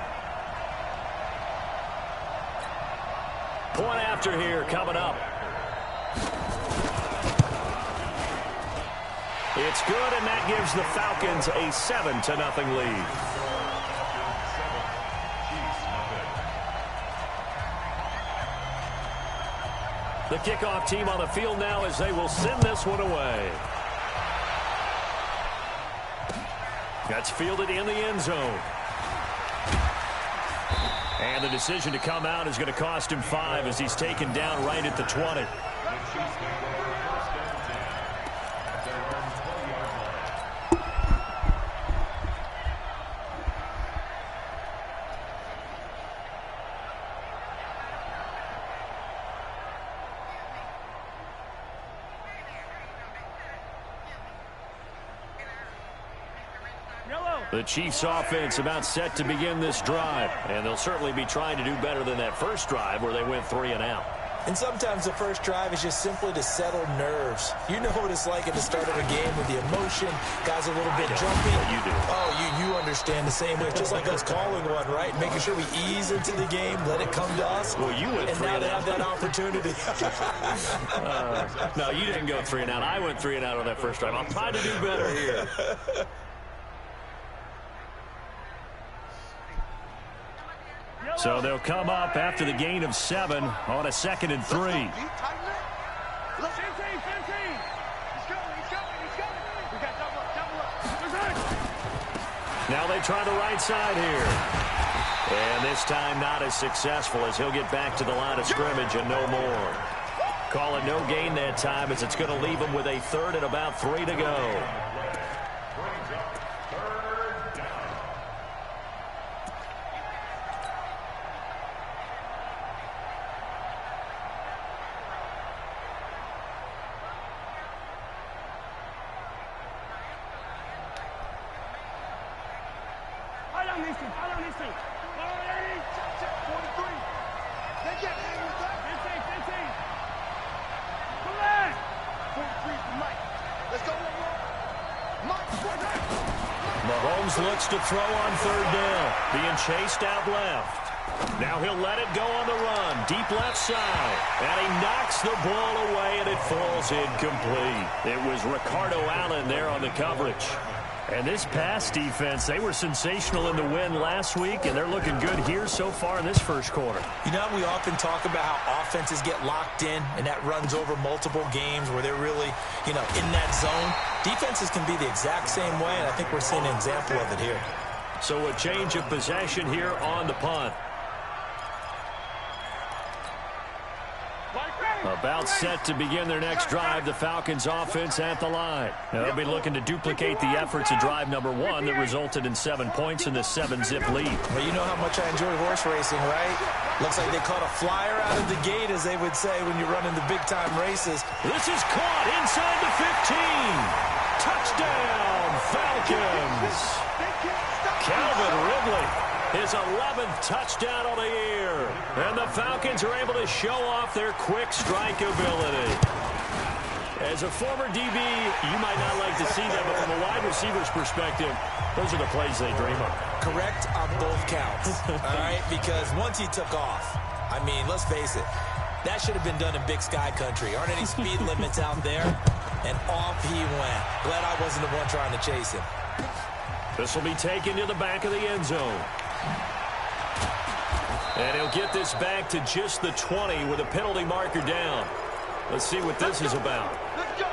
Point after here coming up. It's good, and that gives the Falcons a 7-0 lead. The kickoff team on the field now as they will send this one away. That's fielded in the end zone. And the decision to come out is going to cost him 5 as he's taken down right at the 20. The Chiefs offense about set to begin this drive, and they'll certainly be trying to do better than that first drive where they went 3 and out. And sometimes the first drive is just simply to settle nerves. You know what it's like at the start of a game with the emotion, guys a little bit jumpy. You do. Oh, you understand the same way. It's just like us calling one, right? Making sure we ease into the game, let it come to us. Well, you went 3 and out. And now they have that opportunity. No, you didn't go 3 and out. I went 3 and out on that first drive. I'm trying to do better here. So they'll come up after the gain of 7 on a 2nd and 3. Now they try the right side here. And this time not as successful as he'll get back to the line of scrimmage and no more. Call it no gain that time as it's going to leave him with a 3rd and about 3 to go. listen. Follow, listen. Follow, lady. Check, 43. They get hang with that. 15. Come on. 43 for Mike. Let's go, Mike. Mahomes looks to throw on third down. Being chased out left. Now he'll let it go on the run. Deep left side. And he knocks the ball away, and it falls incomplete. It was Ricardo Allen there on the coverage. And this pass defense, they were sensational in the win last week, and they're looking good here so far in this first quarter. You know, we often talk about how offenses get locked in, and that runs over multiple games where they're really, in that zone. Defenses can be the exact same way, and I think we're seeing an example of it here. So a change of possession here on the punt. About set to begin their next drive, the Falcons offense at the line. They'll be looking to duplicate the efforts of drive number 1 that resulted in 7 points in the 7-zip lead. Well, you know how much I enjoy horse racing, right? Looks like they caught a flyer out of the gate, as they would say when you're running the big-time races. This is caught inside the 15. Touchdown, Falcons. Calvin Ridley. His 11th touchdown of the year. And the Falcons are able to show off their quick strike ability. As a former DB, you might not like to see that, but from a wide receiver's perspective, those are the plays they dream of. Correct on both counts, all right? Because once he took off, I mean, let's face it, that should have been done in Big Sky Country. Aren't any speed limits out there? And off he went. Glad I wasn't the one trying to chase him. This will be taken to the back of the end zone. And he'll get this back to just the 20 with a penalty marker down. Let's see what this is about. Let's go.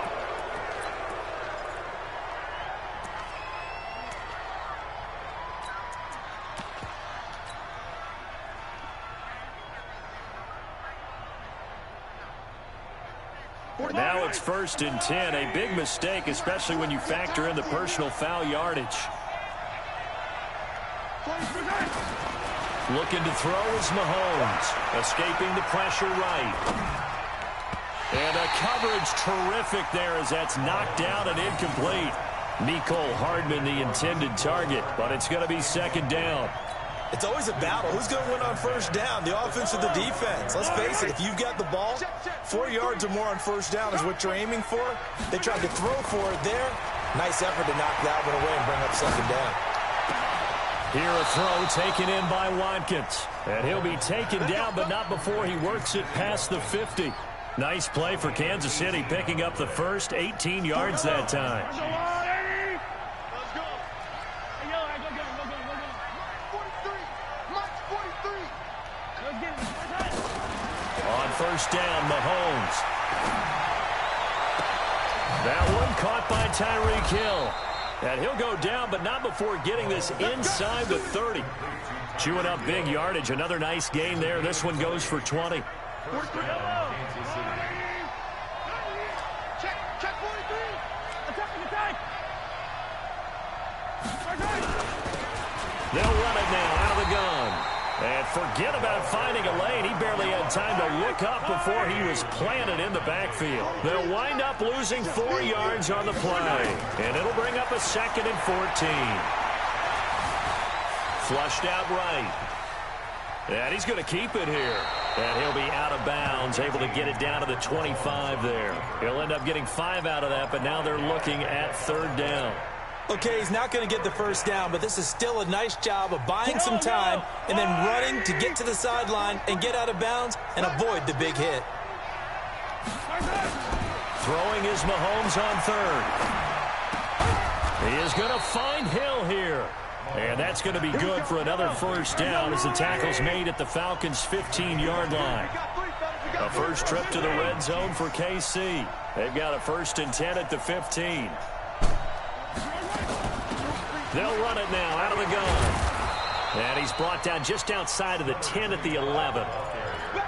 Now it's 1st and 10. A big mistake, especially when you factor in the personal foul yardage. Looking to throw is Mahomes. Escaping the pressure right. And a coverage terrific there as that's knocked down and incomplete. Mecole Hardman the intended target, but it's going to be 2nd down. It's always a battle. Who's going to win on 1st down, the offense or the defense? Let's face it, if you've got the ball, 4 yards or more on 1st down is what you're aiming for. They tried to throw for it there. Nice effort to knock that one away and bring up 2nd down. Here a throw taken in by Watkins. And he'll be taken down, but not before he works it past the 50. Nice play for Kansas City, picking up the first 18 yards that time. On 1st down, Mahomes. That one caught by Tyreek Hill. And he'll go down, but not before getting this inside the 30. Chewing up big yardage. Another nice gain there. This one goes for 20. They'll run it now out of the gun. And forget about finding a lane. He barely had time to look up before he was planted in the backfield. They'll wind up losing 4 yards on the play. And it'll bring up a 2nd and 14. Flushed out right. And he's going to keep it here. And he'll be out of bounds, able to get it down to the 25 there. He'll end up getting 5 out of that, but now they're looking at 3rd down. Okay, he's not going to get the 1st down, but this is still a nice job of buying some time and then running to get to the sideline and get out of bounds and avoid the big hit. Throwing is Mahomes on 3rd. He is going to find Hill here. And that's going to be good for another 1st down as the tackle's made at the Falcons' 15-yard line. A first trip to the red zone for KC. They've got a 1st and 10 at the 15. They'll run it now out of the gun. And he's brought down just outside of the 10 at the 11.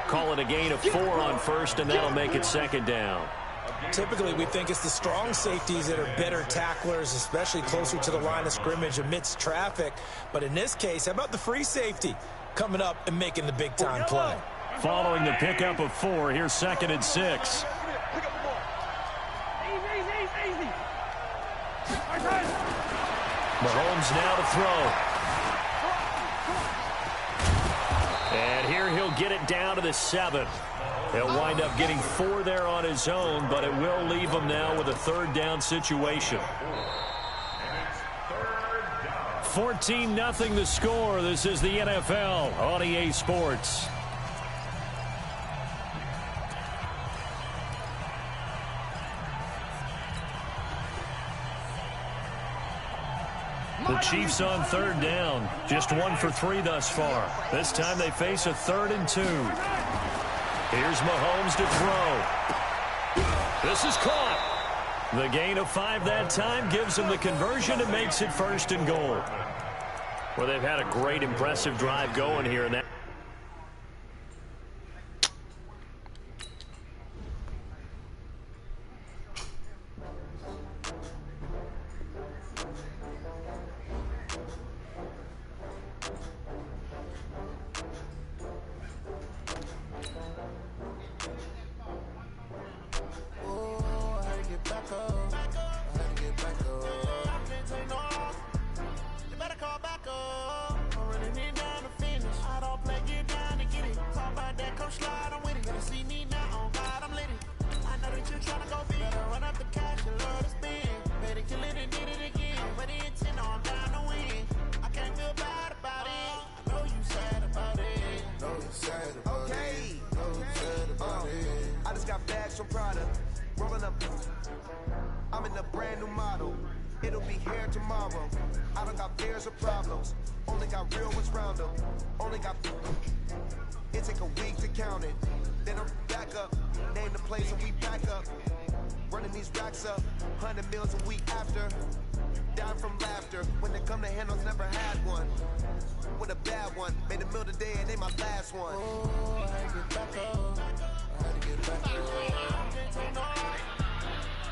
Call it a gain of 4 on 1st, and that'll make it 2nd down. Typically, we think it's the strong safeties that are better tacklers, especially closer to the line of scrimmage amidst traffic. But in this case, how about the free safety coming up and making the big-time play? Following the pickup of 4, here's 2nd and 6. Mahomes now to throw. And here he'll get it down to the 7. He'll wind up getting 4 there on his own, but it will leave him now with a 3rd down situation. 14-0 the score. This is the NFL on EA Sports. The Chiefs on 3rd down. Just 1 for 3 thus far. This time they face a 3rd and 2. Here's Mahomes to throw. This is caught. The gain of 5 that time gives him the conversion and makes it 1st and goal. Well, they've had a great, impressive drive going here. And that I'm in a brand new model. It'll be here tomorrow. I don't got fears or problems. Only got real ones round them. Only got. It take a week to count it. Then I'm back up. Name the place and we back up. Running these racks up. 100 meals a week after. Down from laughter. When they come to handles, never had one. With a bad one. Made a meal today and they my last one. Oh, I had to get back up. I had to get back up.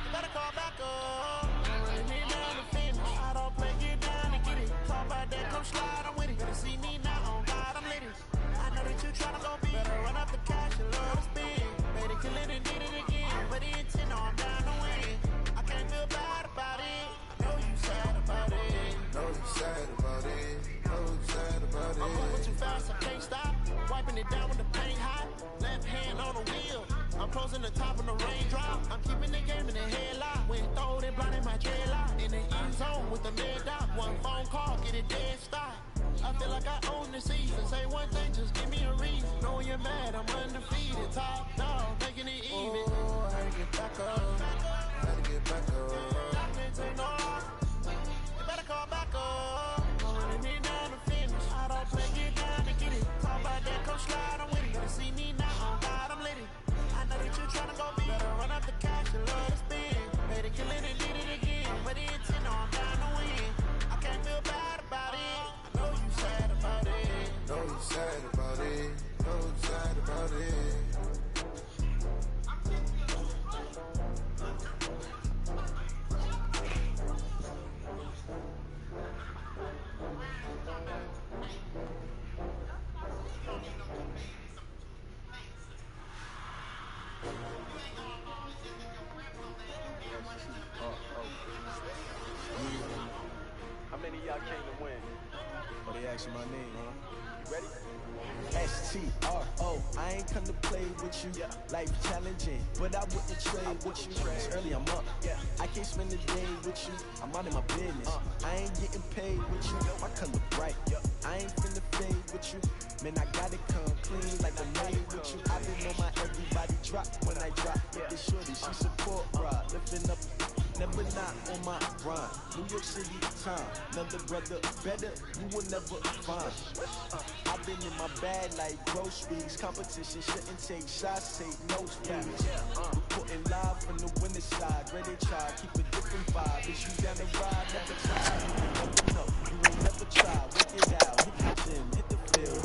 You better call back up. Running me down to finish. I don't play, get down and get it. Talk about that, come slide, I'm with it. Better see me now, on God, I'm lit. I know that you tryna go big. Better run up the cash and love to spin. Made it, kill it and did it again. But the intent, no, I'm down to win. I can't feel bad about it. I know you sad about it. Know you sad about it. Know you sad about it. I'm moving too fast, I can't stop. Wiping it down with the paint hot. Left hand on the wheel. I'm closing the top of the raindrop. I'm keeping the game in the headlock. When throwed and blinding my dreadlock. In the end zone with the mid dot. One phone call, get it dead stop. I feel like I own the season. Say one thing, just give me a reason. Knowing you're mad, I'm undefeated. Top dog, making it even. Oh, I had to get back up. I had to get back up. You better call back up. I'm running me down to finish. I don't play, get down to get it. Talk about that, come slide, I'm with it. Better see me now, on God, I'm lit. I know that you tryna go big. Better run up the cash and love to spin. Made it, kill it and did it again. But the intent, no, I'm down to win. I can't feel bad about it. I know you sad about it. Know you sad about it. Know you sad about it. How many of y'all came to win? Oh, they asking my name, huh? You ready? S-T-R-O, I ain't come to play with you. Life challenging, but I wouldn't trade with you. It's early, I'm up. I can't spend the day with you. I'm out of my business. I ain't getting paid with you. My color bright. I ain't finna fade with you. Man, I gotta come clean like a made with you. I been on my everybody drop when I drop. This shorty, she support rod. Lifting up, never not on my grind. New York City time. Another brother better, you will never find. I've been in my bag like groceries. Competition shouldn't take shots, take notes, please. Reporting live from the winning side. Ready to try, keep a different vibe. Is you down the ride? Never try. You will never know. You will never try. Work it out. Hit the gym, hit the field.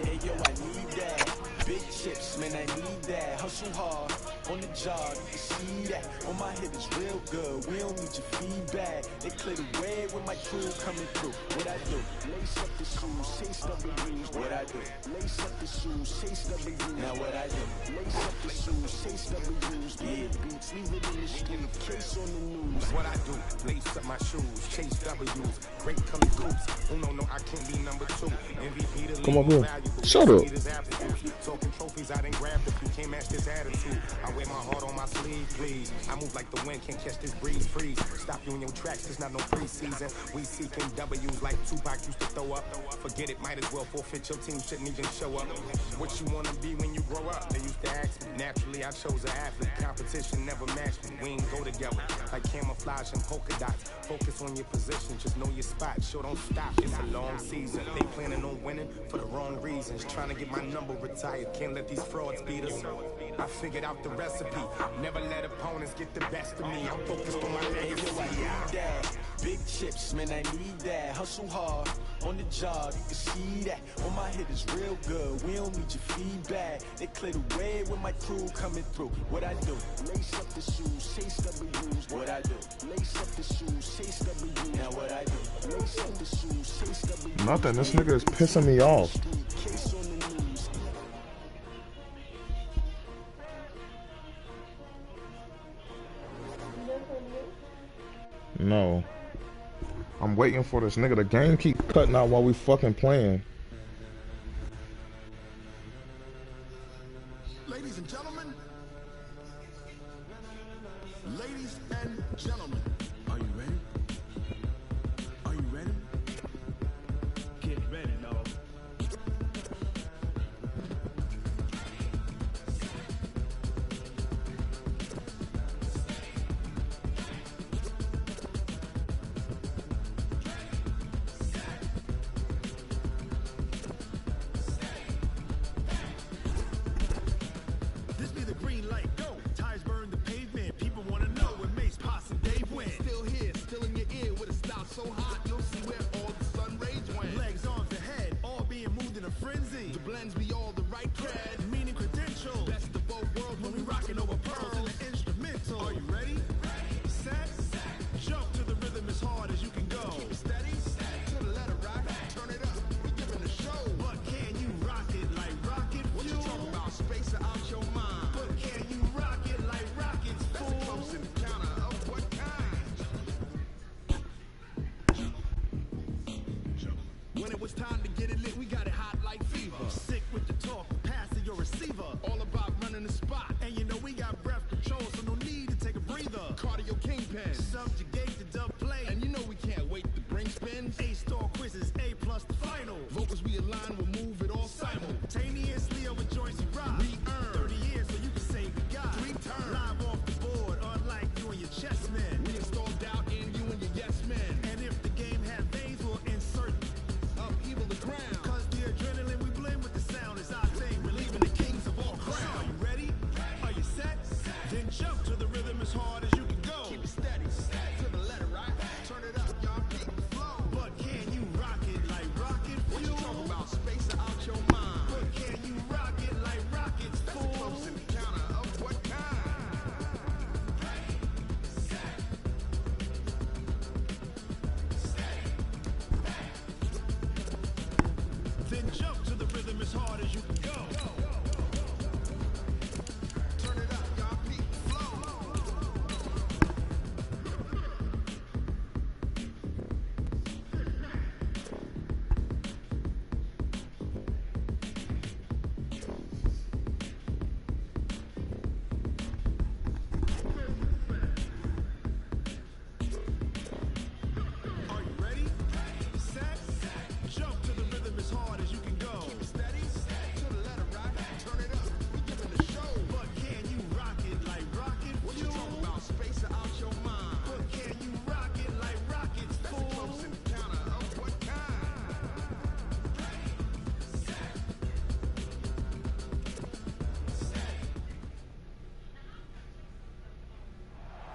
Hey yo, I need that. Big chips, man, I need that. Hustle hard on the job, you can see that. On my hip is real good. We don't need your feedback. They clear the way with my crew coming through. What I do? Lace up the shoes, chase W's. What I do? Lace up the shoes, chase W's. Now what I do? Lace up the shoes, chase W's. Big beats, leave it in the street, case on the news. What I do? Lace up my shoes, chase W's. Great color coops. Uno, no, I can't be number 2. MVP the league, Come up here. valuable. Shut up. Sweet as apple juice. Talking trophies, I done grabbed a few. Can't match this attitude. I wear my heart on my sleeve, please. I move like the wind, can't catch this breeze. Freeze. Stop you in your tracks, there's not no preseason. We seeking W's like Tupac used to throw up. Forget it, might as well forfeit. Your team shouldn't even show up. What you wanna be when you grow up? They used to ask me. Naturally, I chose an athlete. Competition never matched me. We ain't go together like camouflage and polka dots. Focus on your position, just know your spot. Sure, don't stop. It's a long season. They planning on winning for the wrong reasons. Trying to get my number retired. Can't let these frauds beat us. I figured out the recipe. Never let opponents get the best of me. I'm focused on my legacy. I need that. Big chips, man, I need that. Hustle hard on the job, you can see that. On my head is real good. We don't need your feedback. They clear the way when my crew coming through. What I do? Lace up the shoes, chase W's. What I do? Lace up the shoes, chase W's. Now what I do? Lace up the shoes, chase W's. Nothing. This nigga is pissing me off. Case on the news. No. I'm waiting for this nigga. The game keep cutting out while we fucking playing. Ladies and gentlemen. Ladies and gentlemen. Are you ready? Are you ready? Get ready, dog. This be the green light, go. Tires burn the pavement. People want to know where Mace, Posse, and Dave went. Still here, still in your ear with a style so hot, you'll see where all the sun rays went. Legs, arms, and head, all being moved in a frenzy. The blends be all the right cred, meaning credentials. Best of both worlds when we rocking over pearls in the instrumental. Are you ready? Set, jump to the rhythm as hard as you can go. Keep it steady, to the letter rock, turn it up. We giving a show, but can you rock it like rocket fuel? What you talking about? Space or out your mind? But can you rock it like rockets, fool? That's a close encounter of what kind? When it was time to get it lit, we got it hot like fever. Sick with the talk, passing your receiver. All about running the spot. And you know we got breath control, so no need to take a breather. Cardio kingpin, subjugate the dub play. And you know we can't wait to bring spins. A-star quizzes, A plus the final. Vocals we align, we'll move it all simultaneously over joints we rock. We earn 30 years, so you can say we got 3 turns. Live off the board, unlike you and your chess men. We install doubt in you and your yes men. And if the game had veins, we'll insert upheaval the ground. Cause the adrenaline we blend with the sound is our thing. Relieving the kings of all crowns. Are you ready? Are you set? Then jump to the rhythm as hard as you can go. Keep it steady, to the letter, right? Turn it up, y'all, keep the flow. But can you rock it like rocket fuel? What you talking about? Space or out your mind? But can you rock it like rockets, fool? That's a close encounter of what kind? Then jump to the rhythm as hard as you can go. Turn it up, y'all, keep the flow. Are you ready? Set, jump to the rhythm as hard as you can go. Keep it steady, to the letter, right? Turn it up, we giving the show. But can you rock it like rocket fuel? What you talking about? Space or out your mind? But can you rock it like rockets, fool? That's a close encounter of what kind?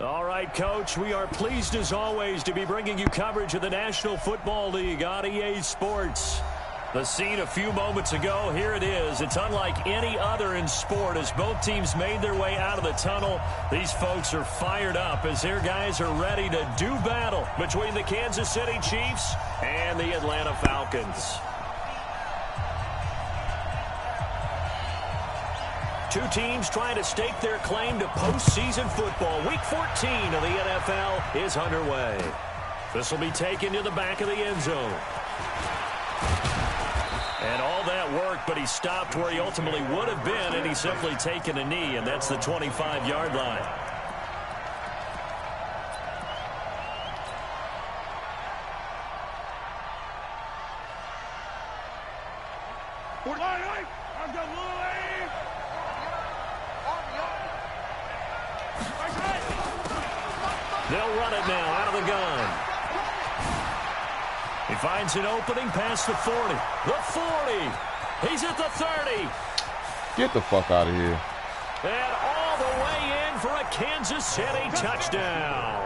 All right, Coach, we are pleased as always to be bringing you coverage of the National Football League on EA Sports. The scene a few moments ago, here it is. It's unlike any other in sport as both teams made their way out of the tunnel. These folks are fired up as their guys are ready to do battle between the Kansas City Chiefs and the Atlanta Falcons. Two teams trying to stake their claim to postseason football. Week 14 of the NFL is underway. This will be taken to the back of the end zone. And all that work, but he stopped where he ultimately would have been, and he's simply taken a knee, and that's the 25-yard line. They'll run it now out of the gun. He finds an opening past the 40. The 40. He's at the 30. Get the fuck out of here. And all the way in for a Kansas City touchdown.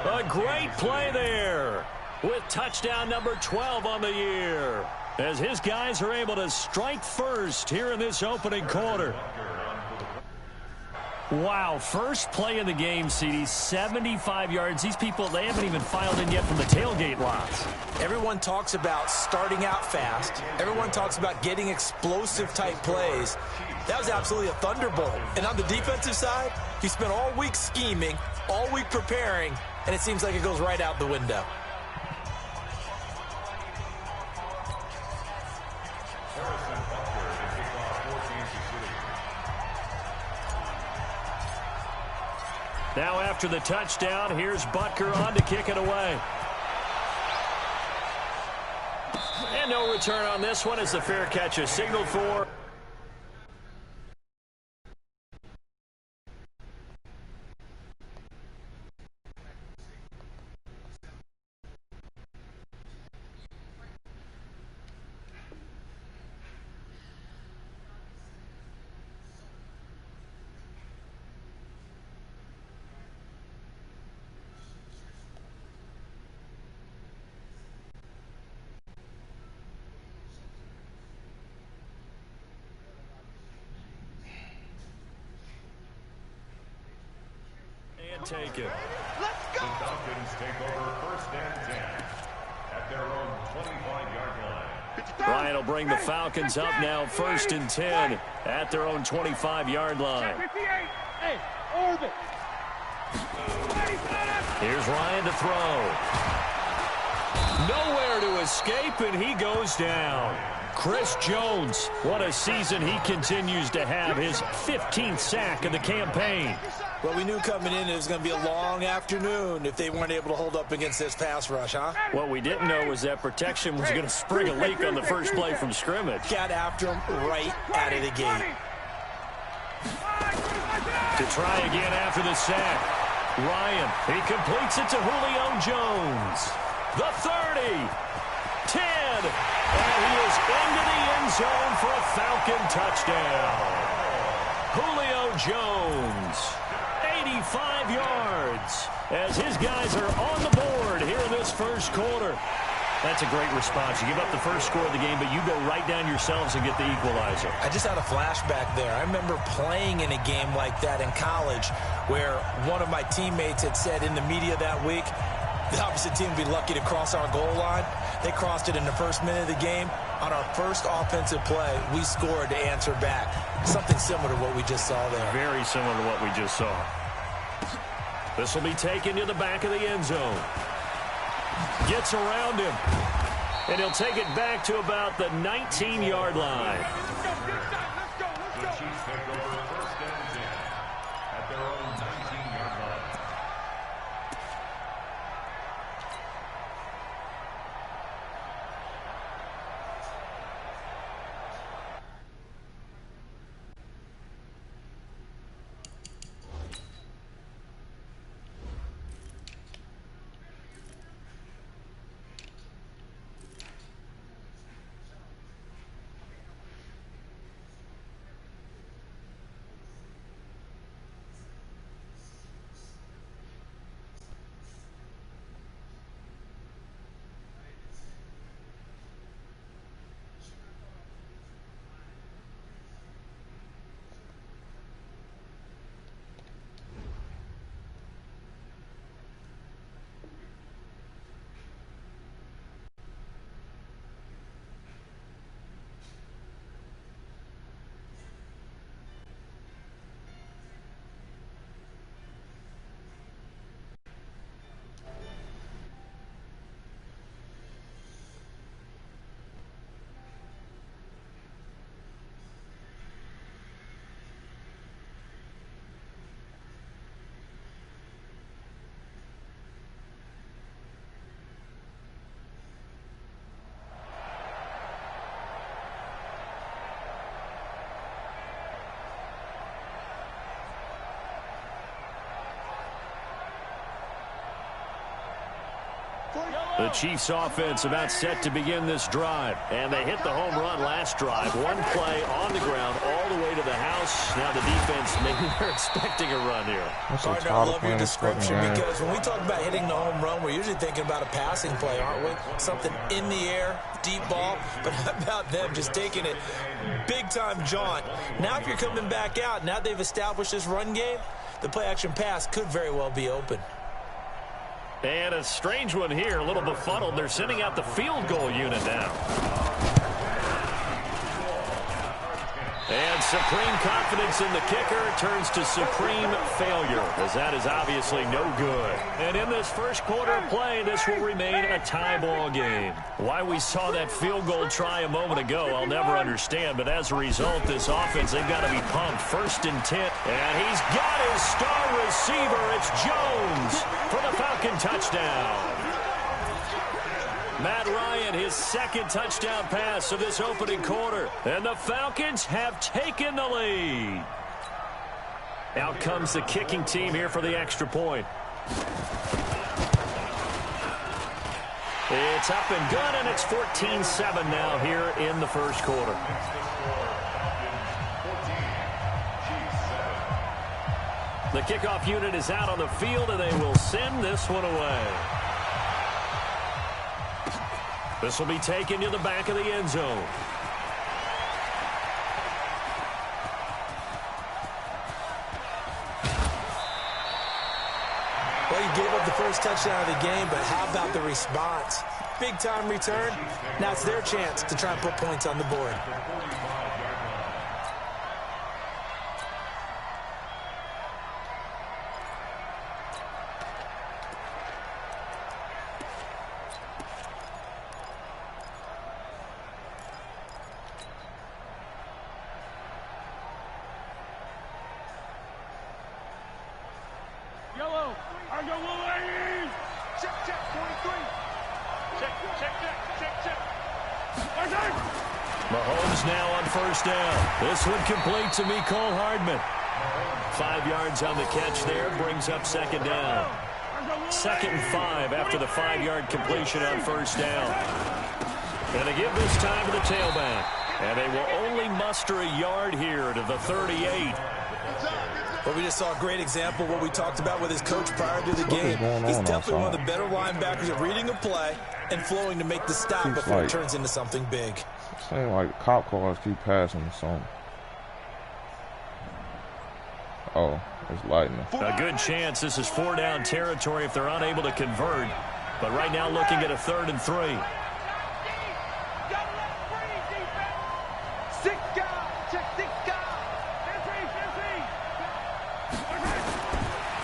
A great play there with touchdown number 12 on the year, as his guys are able to strike first here in this opening quarter. Wow, first play in the game, CD, 75 yards. These people, they haven't even filed in yet from the tailgate lots. Everyone talks about starting out fast. Everyone talks about getting explosive-type plays. That was absolutely a thunderbolt. And on the defensive side, he spent all week scheming, all week preparing, and it seems like it goes right out the window. Now after the touchdown, here's Butker on to kick it away. And no return on this one as the fair catch is signaled for. Take it. Let's go. The Falcons take over first and 10 at their own 25-yard line. Ryan will bring the Falcons up now first and 10 at their own 25-yard line. Hey, orbit. Here's Ryan to throw. Nowhere to escape, and he goes down. Chris Jones, what a season he continues to have, his 15th sack of the campaign. Well, we knew coming in it was going to be a long afternoon if they weren't able to hold up against this pass rush, huh? What we didn't know was that protection was going to spring a leak on the first play from scrimmage. Got after him right out of the gate. To try again after the sack. Ryan, he completes it to Julio Jones. The 30. 10. And he is into the end zone for a Falcon touchdown. Julio Jones, 85 yards, as his guys are on the board here in this first quarter. That's a great response. You give up the first score of the game, but you go right down yourselves and get the equalizer. I just had a flashback there. I remember playing in a game like that in college where one of my teammates had said in the media that week, the opposite team would be lucky to cross our goal line. They crossed it in the first minute of the game. On our first offensive play, we scored to answer back. Something similar to what we just saw there. Very similar to what we just saw. This will be taken to the back of the end zone. Gets around him. And he'll take it back to about the 19-yard line. The Chiefs take over first and 10 at their own 19-yard line. The Chiefs offense about set to begin this drive. And they hit the home run last drive. One play on the ground all the way to the house. Now the defense, maybe they're expecting a run here. Partner, I love your description because when we talk about hitting the home run, we're usually thinking about a passing play, aren't we? Something in the air, deep ball. But how about them just taking it big-time jaunt? Now if you're coming back out, now they've established this run game, the play-action pass could very well be open. And a strange one here, a little befuddled. They're sending out the field goal unit now. And supreme confidence in the kicker turns to supreme failure, as that is obviously no good. And in this first quarter of play, this will remain a tie ball game. Why we saw that field goal try a moment ago, I'll never understand. But as a result, this offense, they've got to be pumped. 1st and 10. And he's got his star receiver. It's Jones for the Falcon touchdown. Matt Ryan, his 2nd touchdown pass of this opening quarter. And the Falcons have taken the lead. Out comes the kicking team here for the extra point. It's up and good, and it's 14-7 now here in the first quarter. The kickoff unit is out on the field, and they will send this one away. This will be taken to the back of the end zone. Well, you gave up the first touchdown of the game, but how about the response? Big-time return. Now it's their chance to try and put points on the board. Mahomes now on 1st down. This one complete to Mecole Hardman. 5 yards on the catch there, brings up 2nd down. 2nd and 5 after the 5-yard completion on 1st down. And they give this time to the tailback. And they will only muster a yard here to the 38. Well, we just saw a great example of what we talked about with his coach prior to the game. He's definitely one of the better linebackers at reading a play and flowing to make the stop before it turns into something big. Seems like cop cars keep passing or something. Oh, it's lightning. A good chance this is 4-down territory if they're unable to convert. But right now looking at a 3rd and 3.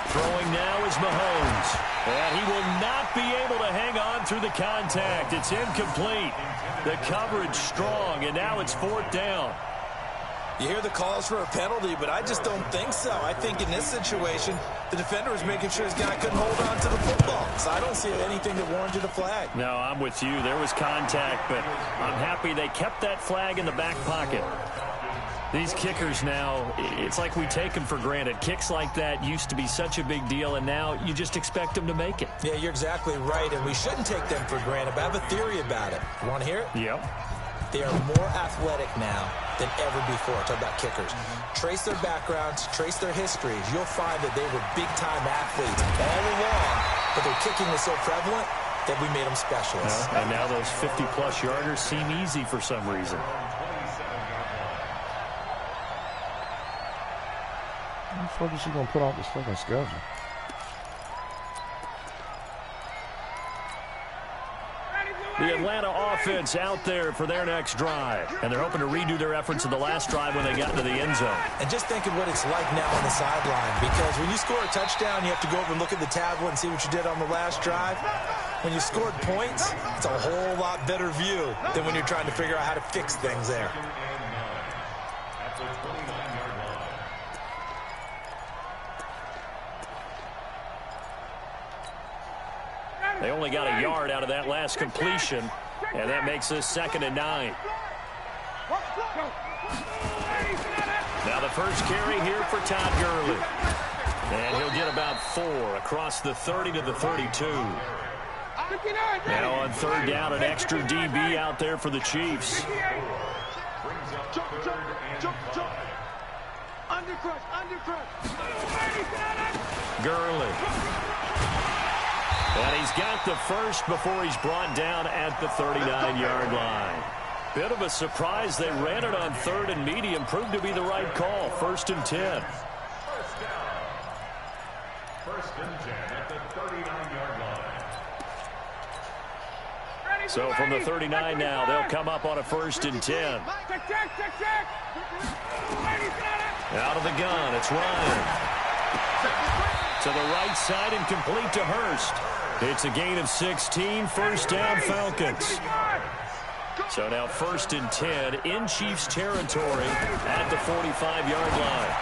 Throwing now is Mahomes. And he will not be able to hang on through the contact. It's incomplete. The coverage strong, and now it's 4th down. You hear the calls for a penalty, but I just don't think so. I think in this situation, the defender was making sure his guy couldn't hold on to the football. So I don't see anything that warranted a flag. No, I'm with you. There was contact, but I'm happy they kept that flag in the back pocket. These kickers now, it's like we take them for granted. Kicks like that used to be such a big deal, and now you just expect them to make it. Yeah, you're exactly right, and we shouldn't take them for granted, but I have a theory about it. You want to hear it? Yep. They are more athletic now than ever before. Talk about kickers. Trace their backgrounds, trace their histories. You'll find that they were big-time athletes all along, but their kicking was so prevalent that we made them specialists. And now those 50-plus yarders seem easy for some reason. How the fuck is she gonna put off this fucking schedule? The Atlanta offense out there for their next drive. And they're hoping to redo their efforts in the last drive when they got into the end zone. And just think of what it's like now on the sideline. Because when you score a touchdown, you have to go over and look at the tablet and see what you did on the last drive. When you scored points, it's a whole lot better view than when you're trying to figure out how to fix things there. They only got a yard out of that last completion, and that makes this 2nd and 9. Now the first carry here for Todd Gurley. And he'll get about 4 across the 30 to the 32. Now on third down, an extra DB out there for the Chiefs. Jump. Undercrush. Gurley. And he's got the first before he's brought down at the 39-yard line. Bit of a surprise. They ran it on third and medium. Proved to be the right call. 1st and 10. First and 10 at the 39-yard line. So from the 39 now, they'll come up on a 1st and 10. Out of the gun, it's Ryan. To the right side and complete to Hurst. It's a gain of 16, 1st down Falcons. So now 1st and 10 in Chiefs territory at the 45-yard line.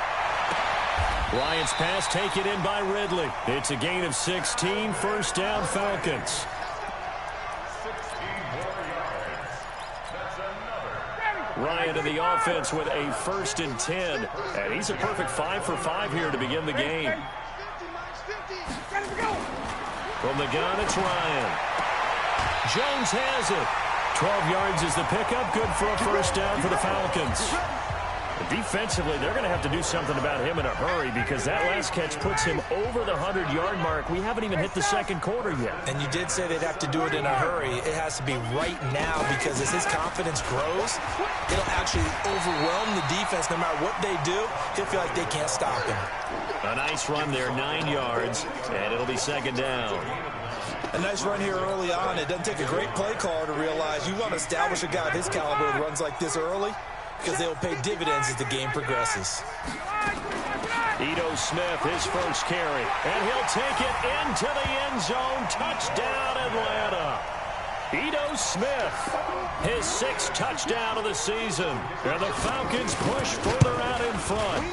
Ryan's pass taken in by Ridley. It's a gain of 16, 1st down Falcons. 16 more yards. That's another. Ryan to the offense with a 1st and 10. And he's a perfect 5 for 5 here to begin the game. From the gun, it's Ryan. Jones has it. 12 yards is the pickup. Good for a 1st down for the Falcons. Defensively, they're going to have to do something about him in a hurry because that last catch puts him over the 100-yard mark. We haven't even hit the second quarter yet. And you did say they'd have to do it in a hurry. It has to be right now because as his confidence grows, it'll actually overwhelm the defense. No matter what they do, he'll feel like they can't stop him. A nice run there, 9 yards, and it'll be 2nd down. A nice run here early on. It doesn't take a great play caller to realize you want to establish a guy of his caliber who runs like this early because they'll pay dividends as the game progresses. Ito Smith, his first carry, and he'll take it into the end zone. Touchdown, Atlanta. Ito Smith, his 6th touchdown of the season. And the Falcons push further out in front.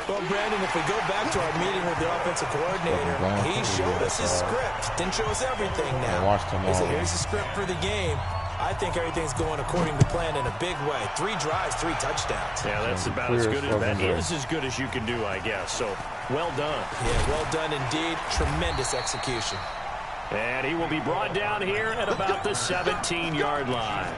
Well, Brandon, if we go back to our meeting with the offensive coordinator, he showed us his script. Didn't show us everything now. He said, here's the script for the game. I think everything's going according to plan in a big way. 3 drives, 3 touchdowns. Yeah, that's about as good as that is as good as you can do, I guess. So, well done. Yeah, well done indeed. Tremendous execution. And he will be brought down here at about the 17-yard line.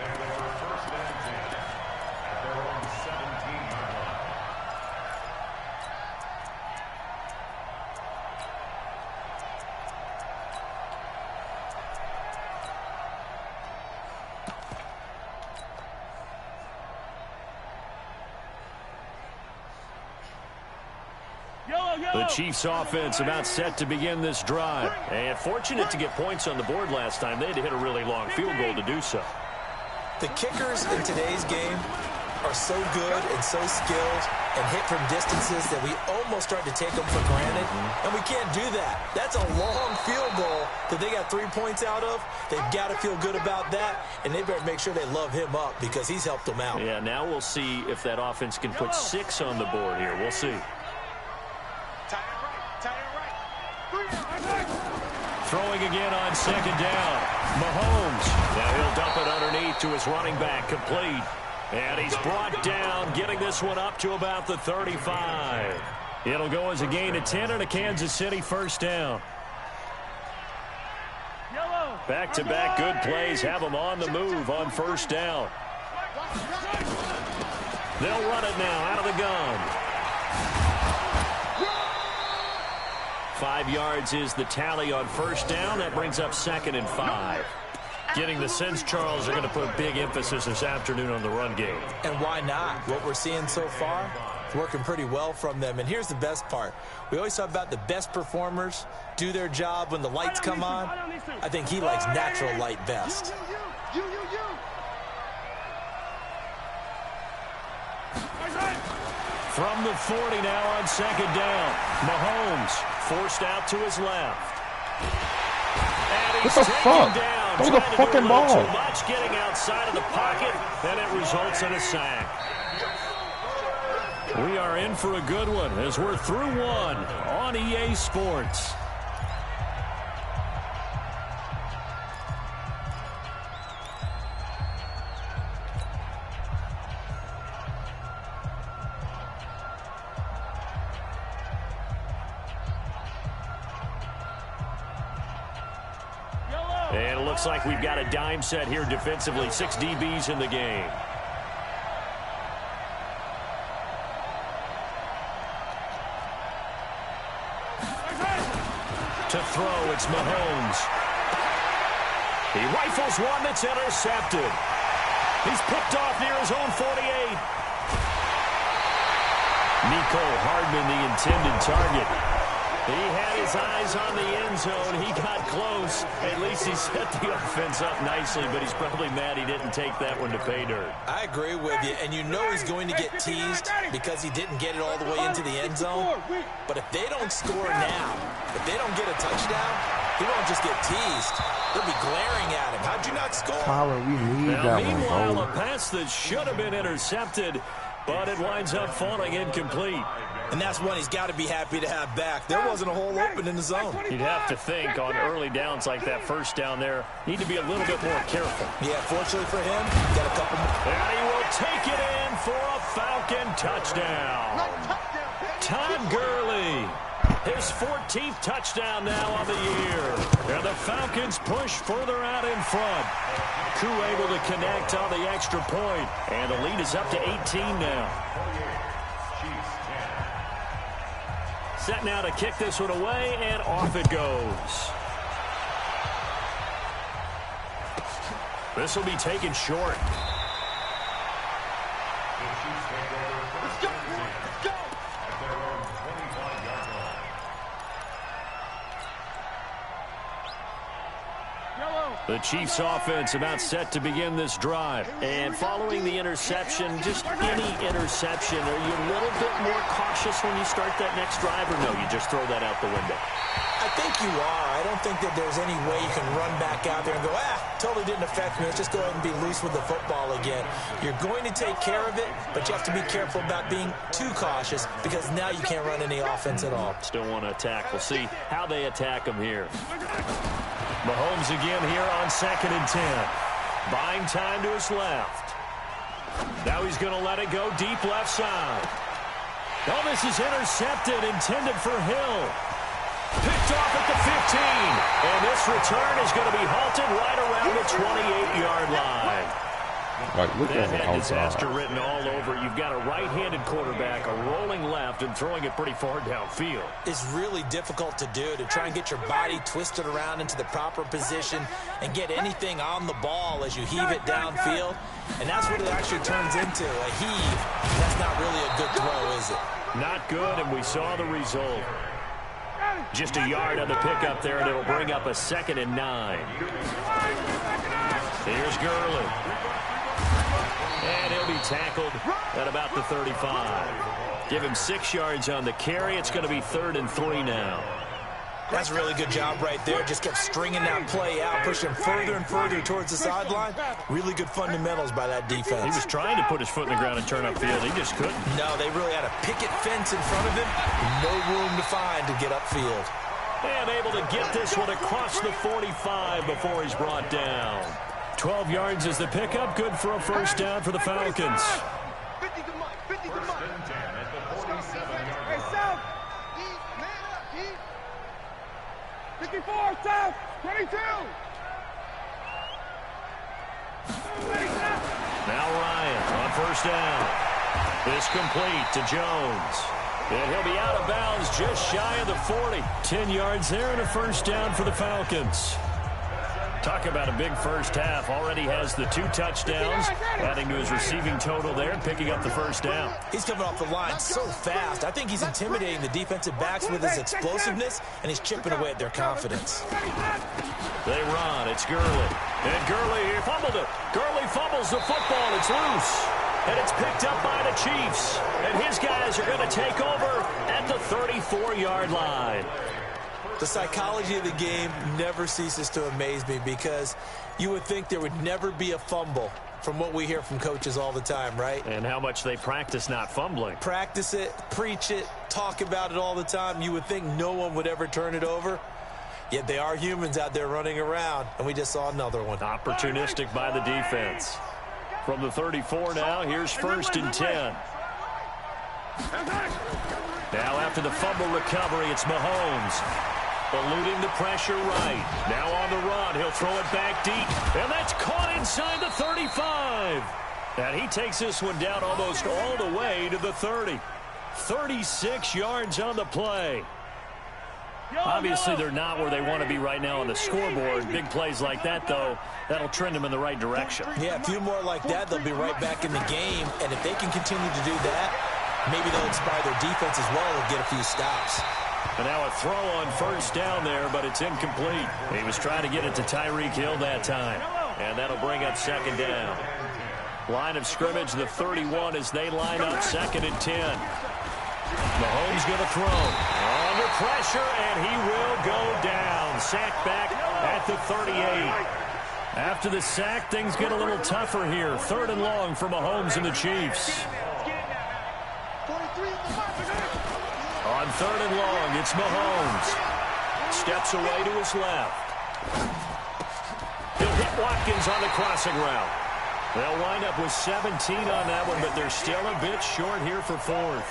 The Chiefs offense about set to begin this drive. And fortunate to get points on the board last time. They had to hit a really long field goal to do so. The kickers in today's game are so good and so skilled and hit from distances that we almost start to take them for granted. And we can't do that. That's a long field goal that they got 3 points out of. They've got to feel good about that. And they better make sure they love him up because he's helped them out. Yeah, now we'll see if that offense can put 6 on the board here. We'll see. Throwing again on 2nd down. Mahomes. Now he'll dump it underneath to his running back. Complete. And he's brought down, getting this one up to about the 35. It'll go as a gain of 10 and a Kansas City 1st down. Back-to-back good plays have them on the move on 1st down. They'll run it now out of the gun. 5 yards is the tally on 1st down. That brings up 2nd and 5. Getting the sense, Charles, are going to put big emphasis this afternoon on the run game. And why not? What we're seeing so far, it's working pretty well from them. And here's the best part. We always talk about the best performers do their job when the lights come on. I think he likes natural light best. From the 40 now on 2nd down. Mahomes forced out to his left. And he's taken down. Throw the fucking ball. Too much getting outside of the pocket, and it results in a sack. We are in for a good one as we're through one on EA Sports. And it looks like we've got a dime set here defensively. 6 DBs in the game. To throw, it's Mahomes. He rifles one that's intercepted. He's picked off near his own 48. Nico Hardman, the intended target. He had his eyes on the end zone. He got close. At least he set the offense up nicely, but he's probably mad he didn't take that one to pay dirt. I agree with you, and you know he's going to get teased because he didn't get it all the way into the end zone. But if they don't score now, if they don't get a touchdown, he won't just get teased. They'll be glaring at him. How'd you not score? Tyler, we need now, that one, meanwhile, bro. a pass that should have been intercepted, but it winds up falling incomplete. And that's one he's got to be happy to have back. There wasn't a hole open in the zone. You'd have to think on early downs like that first down there, need to be a little bit more careful. Yeah, fortunately for him, got a couple more. And he will take it in for a Falcon touchdown. Todd Gurley, his 14th touchdown now on the year. And the Falcons push further out in front. Koo able to connect on the extra point. And the lead is up to 18 now. Set now to kick this one away, and off it goes. This will be taken short. Let's go. Let's go. The Chiefs offense about set to begin this drive. And following the interception, just any interception, are you a little bit more cautious when you start that next drive, or no, you just throw that out the window? I think you are. I don't think that there's any way you can run back out there and go, totally didn't affect me. Let's just go ahead and be loose with the football again. You're going to take care of it, but you have to be careful about being too cautious because now you can't run any offense at all. Still want to attack. We'll see how they attack him here. Mahomes again here on 2nd and 10. Buying time to his left. Now he's going to let it go deep left side. Oh, this is intercepted, intended for Hill. Picked off at the 15. And this return is going to be halted right around the 28-yard line. Like, look That at had it disaster outside. written all over. You've got a right-handed quarterback, a rolling left, and throwing it pretty far downfield. It's really difficult to do, to try and get your body twisted around into the proper position and get anything on the ball as you heave it downfield. And that's what it actually turns into, a heave. That's not really a good throw, is it? Not good, and we saw the result. Just a yard on the pickup there, and it'll bring up a 2nd and 9. Here's Gurley. And he'll be tackled at about the 35. Give him 6 yards on the carry. It's going to be 3rd and 3 now. That's a really good job right there. Just kept stringing that play out, pushing further and further towards the sideline. Really good fundamentals by that defense. He was trying to put his foot in the ground and turn upfield. He just couldn't. No, they really had a picket fence in front of him. No room to find to get upfield. And able to get this one across the 45 before he's brought down. 12 yards is the pickup. Good for a first down for the Falcons. 50 to Mike. 50 to Mike. At the 47-yard Hey, South. East, man up, East. 54, South. 22. Now Ryan on first down. This complete to Jones. And he'll be out of bounds just shy of the 40. 10 yards there and a first down for the Falcons. Talk about a big first half. Already has the 2 touchdowns, adding to his receiving total there and picking up the first down. He's coming off the line so fast. I think he's intimidating the defensive backs with his explosiveness, and he's chipping away at their confidence. They run. It's Gurley. And Gurley fumbled it. Gurley fumbles the football. It's loose. And it's picked up by the Chiefs. And his guys are going to take over at the 34-yard line. The psychology of the game never ceases to amaze me because you would think there would never be a fumble from what we hear from coaches all the time, right? And how much they practice not fumbling. Practice it, preach it, talk about it all the time. You would think no one would ever turn it over. Yet they are humans out there running around, and we just saw another one. Opportunistic by the defense. From the 34 now, here's 1st and 10. Now after the fumble recovery, it's Mahomes. Eluding the pressure right. Now on the run. He'll throw it back deep. And that's caught inside the 35. And he takes this one down almost all the way to the 30. 36 yards on the play. Obviously, they're not where they want to be right now on the scoreboard. Big plays like that, though, that'll trend them in the right direction. Yeah, a few more like that, they'll be right back in the game. And if they can continue to do that, maybe they'll inspire their defense as well and get a few stops. And now a throw on first down there, but it's incomplete. He was trying to get it to Tyreek Hill that time. And that'll bring up second down. Line of scrimmage, the 31 as they line up, 2nd and 10. Mahomes going to throw. Under pressure, and he will go down. Sacked back at the 38. After the sack, things get a little tougher here. 3rd and long for Mahomes and the Chiefs. On 3rd and long, it's Mahomes. Steps away to his left. He'll hit Watkins on the crossing route. They'll wind up with 17 on that one, but they're still a bit short here for 4th.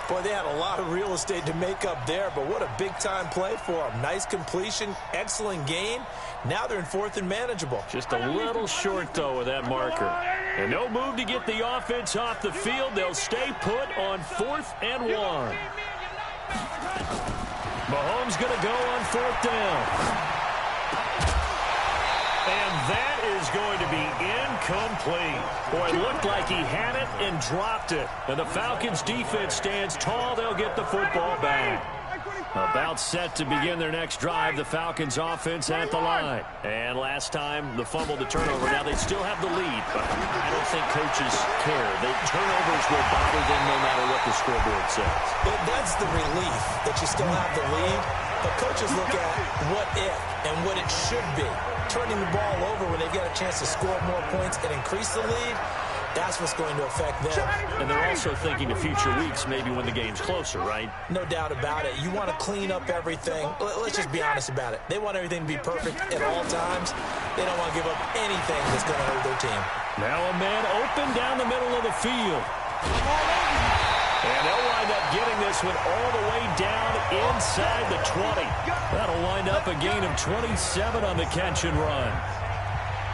Boy, they had a lot of real estate to make up there, but what a big-time play for them. Nice completion, excellent game. Now they're in 4th and manageable. Just a little short, though, with that marker. And no move to get the offense off the field. They'll stay put on 4th and 1. Mahomes going to go on 4th down. And that is going to be incomplete. Boy, it looked like he had it and dropped it. And the Falcons' defense stands tall. They'll get the football back. About set to begin their next drive. The Falcons' offense at the line. And last time, the fumble, the turnover. Now, they still have the lead, but I don't think coaches care. The turnovers will bother them no matter what the scoreboard says. That's the relief that you still have the lead. But coaches look at what if and what it should be. Turning the ball over when they've got a chance to score more points and increase the lead, that's what's going to affect them. And they're also thinking to future weeks, maybe when the game's closer, right? No doubt about it. You want to clean up everything. Let's just be honest about it. They want everything to be perfect at all times. They don't want to give up anything that's going to hurt their team. Now a man open down the middle of the field. And they'll wind up getting this one all the way down inside the 20. That'll wind up a gain of 27 on the catch and run.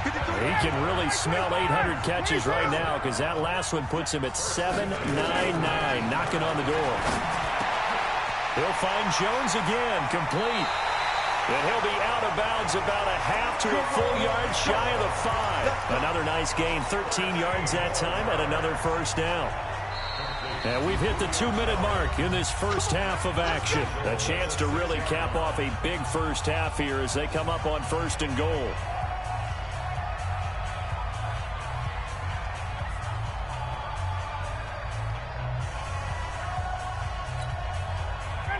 He can really smell 800 catches right now because that last one puts him at 799, knocking on the door. He'll find Jones again, complete. And he'll be out of bounds about a half to a full yard shy of the 5. Another nice gain, 13 yards that time, and another first down. And we've hit the 2-minute mark in this first half of action. A chance to really cap off a big first half here as they come up on 1st and goal.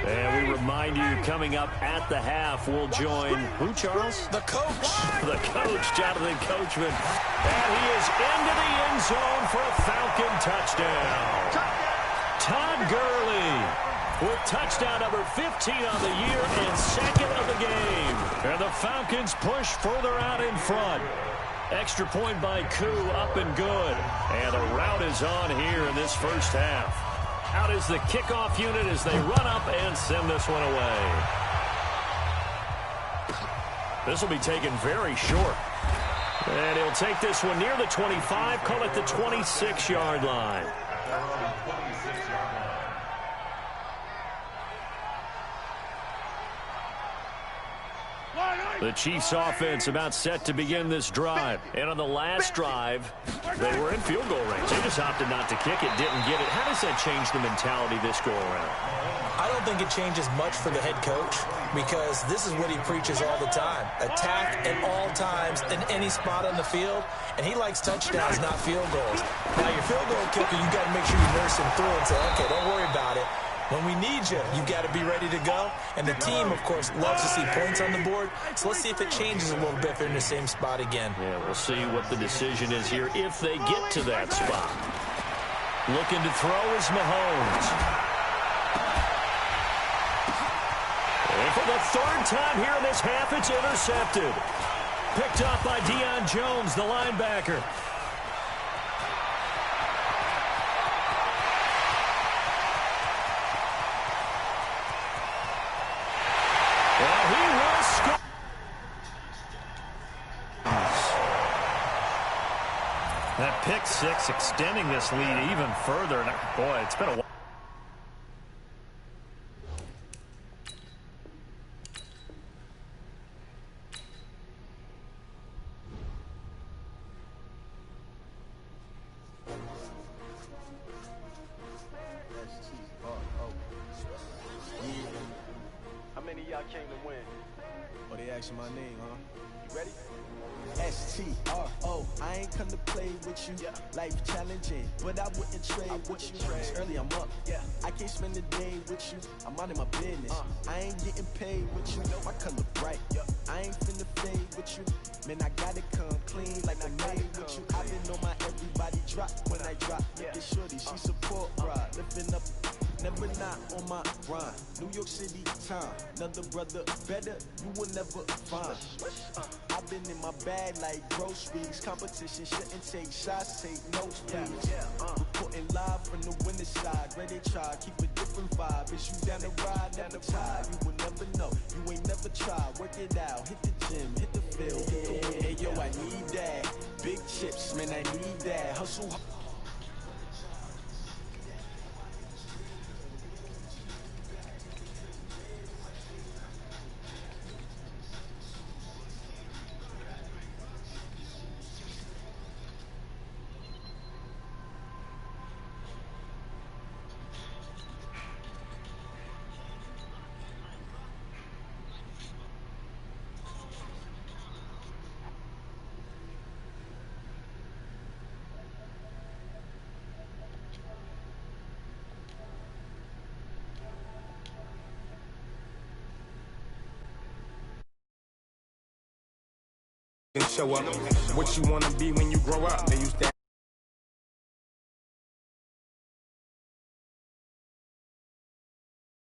And we remind you, coming up at the half, we'll join, who, Charles? The coach. The coach, Jonathan Coachman. And he is into the end zone for a Falcon touchdown. Todd Gurley with touchdown number 15 on the year and 2nd of the game. And the Falcons push further out in front. Extra point by Koo, up and good. And the route is on here in this first half. Out is the kickoff unit as they run up and send this one away. This will be taken very short. And he'll take this one near the 25, call it the 26-yard line. The Chiefs offense about set to begin this drive. And on the last drive, they were in field goal range. They just opted not to kick it, didn't get it. How does that change the mentality this go around? I don't think it changes much for the head coach because this is what he preaches all the time. Attack at all times in any spot on the field. And he likes touchdowns, not field goals. Now, your field goal kicker, you've got to make sure you nurse him through and say, okay, don't worry about it. When we need you, you've got to be ready to go. And the team, of course, loves to see points on the board. So let's see if it changes a little bit if they're in the same spot again. Yeah, we'll see what the decision is here if they get to that spot. Looking to throw is Mahomes. And for the 3rd time here in this half, it's intercepted. Picked up by Deion Jones, the linebacker. at 6, extending this lead even further. And boy, it's been a while. How many of y'all came to win? Oh, they asking my name, huh? You ready? S-T-R-O, I ain't come to play with you. Life challenging, but I wouldn't trade with you. It's early, I'm up. I can't spend the day with you. I'm out of my business. I ain't getting paid with you. My color bright. I ain't finna fade with you. Man, I gotta come clean like I made with you. I been on my everybody drop when I drop. Look at shorty, she support ride. Lifting up, never not on my grind. New York City time, another brother better, you will never find. I've been in my bag like groceries. Competition shouldn't take shots, take notes, please. Reporting live from the winning side. Ready to try, keep a different vibe. Is you down the ride, never tired. You will never know, you ain't never tried. Work it out, hit the gym, hit the field. Hey yo, I need that. Big chips, man, I need that. Hustle. Show up what you wanna be when you grow up. They used to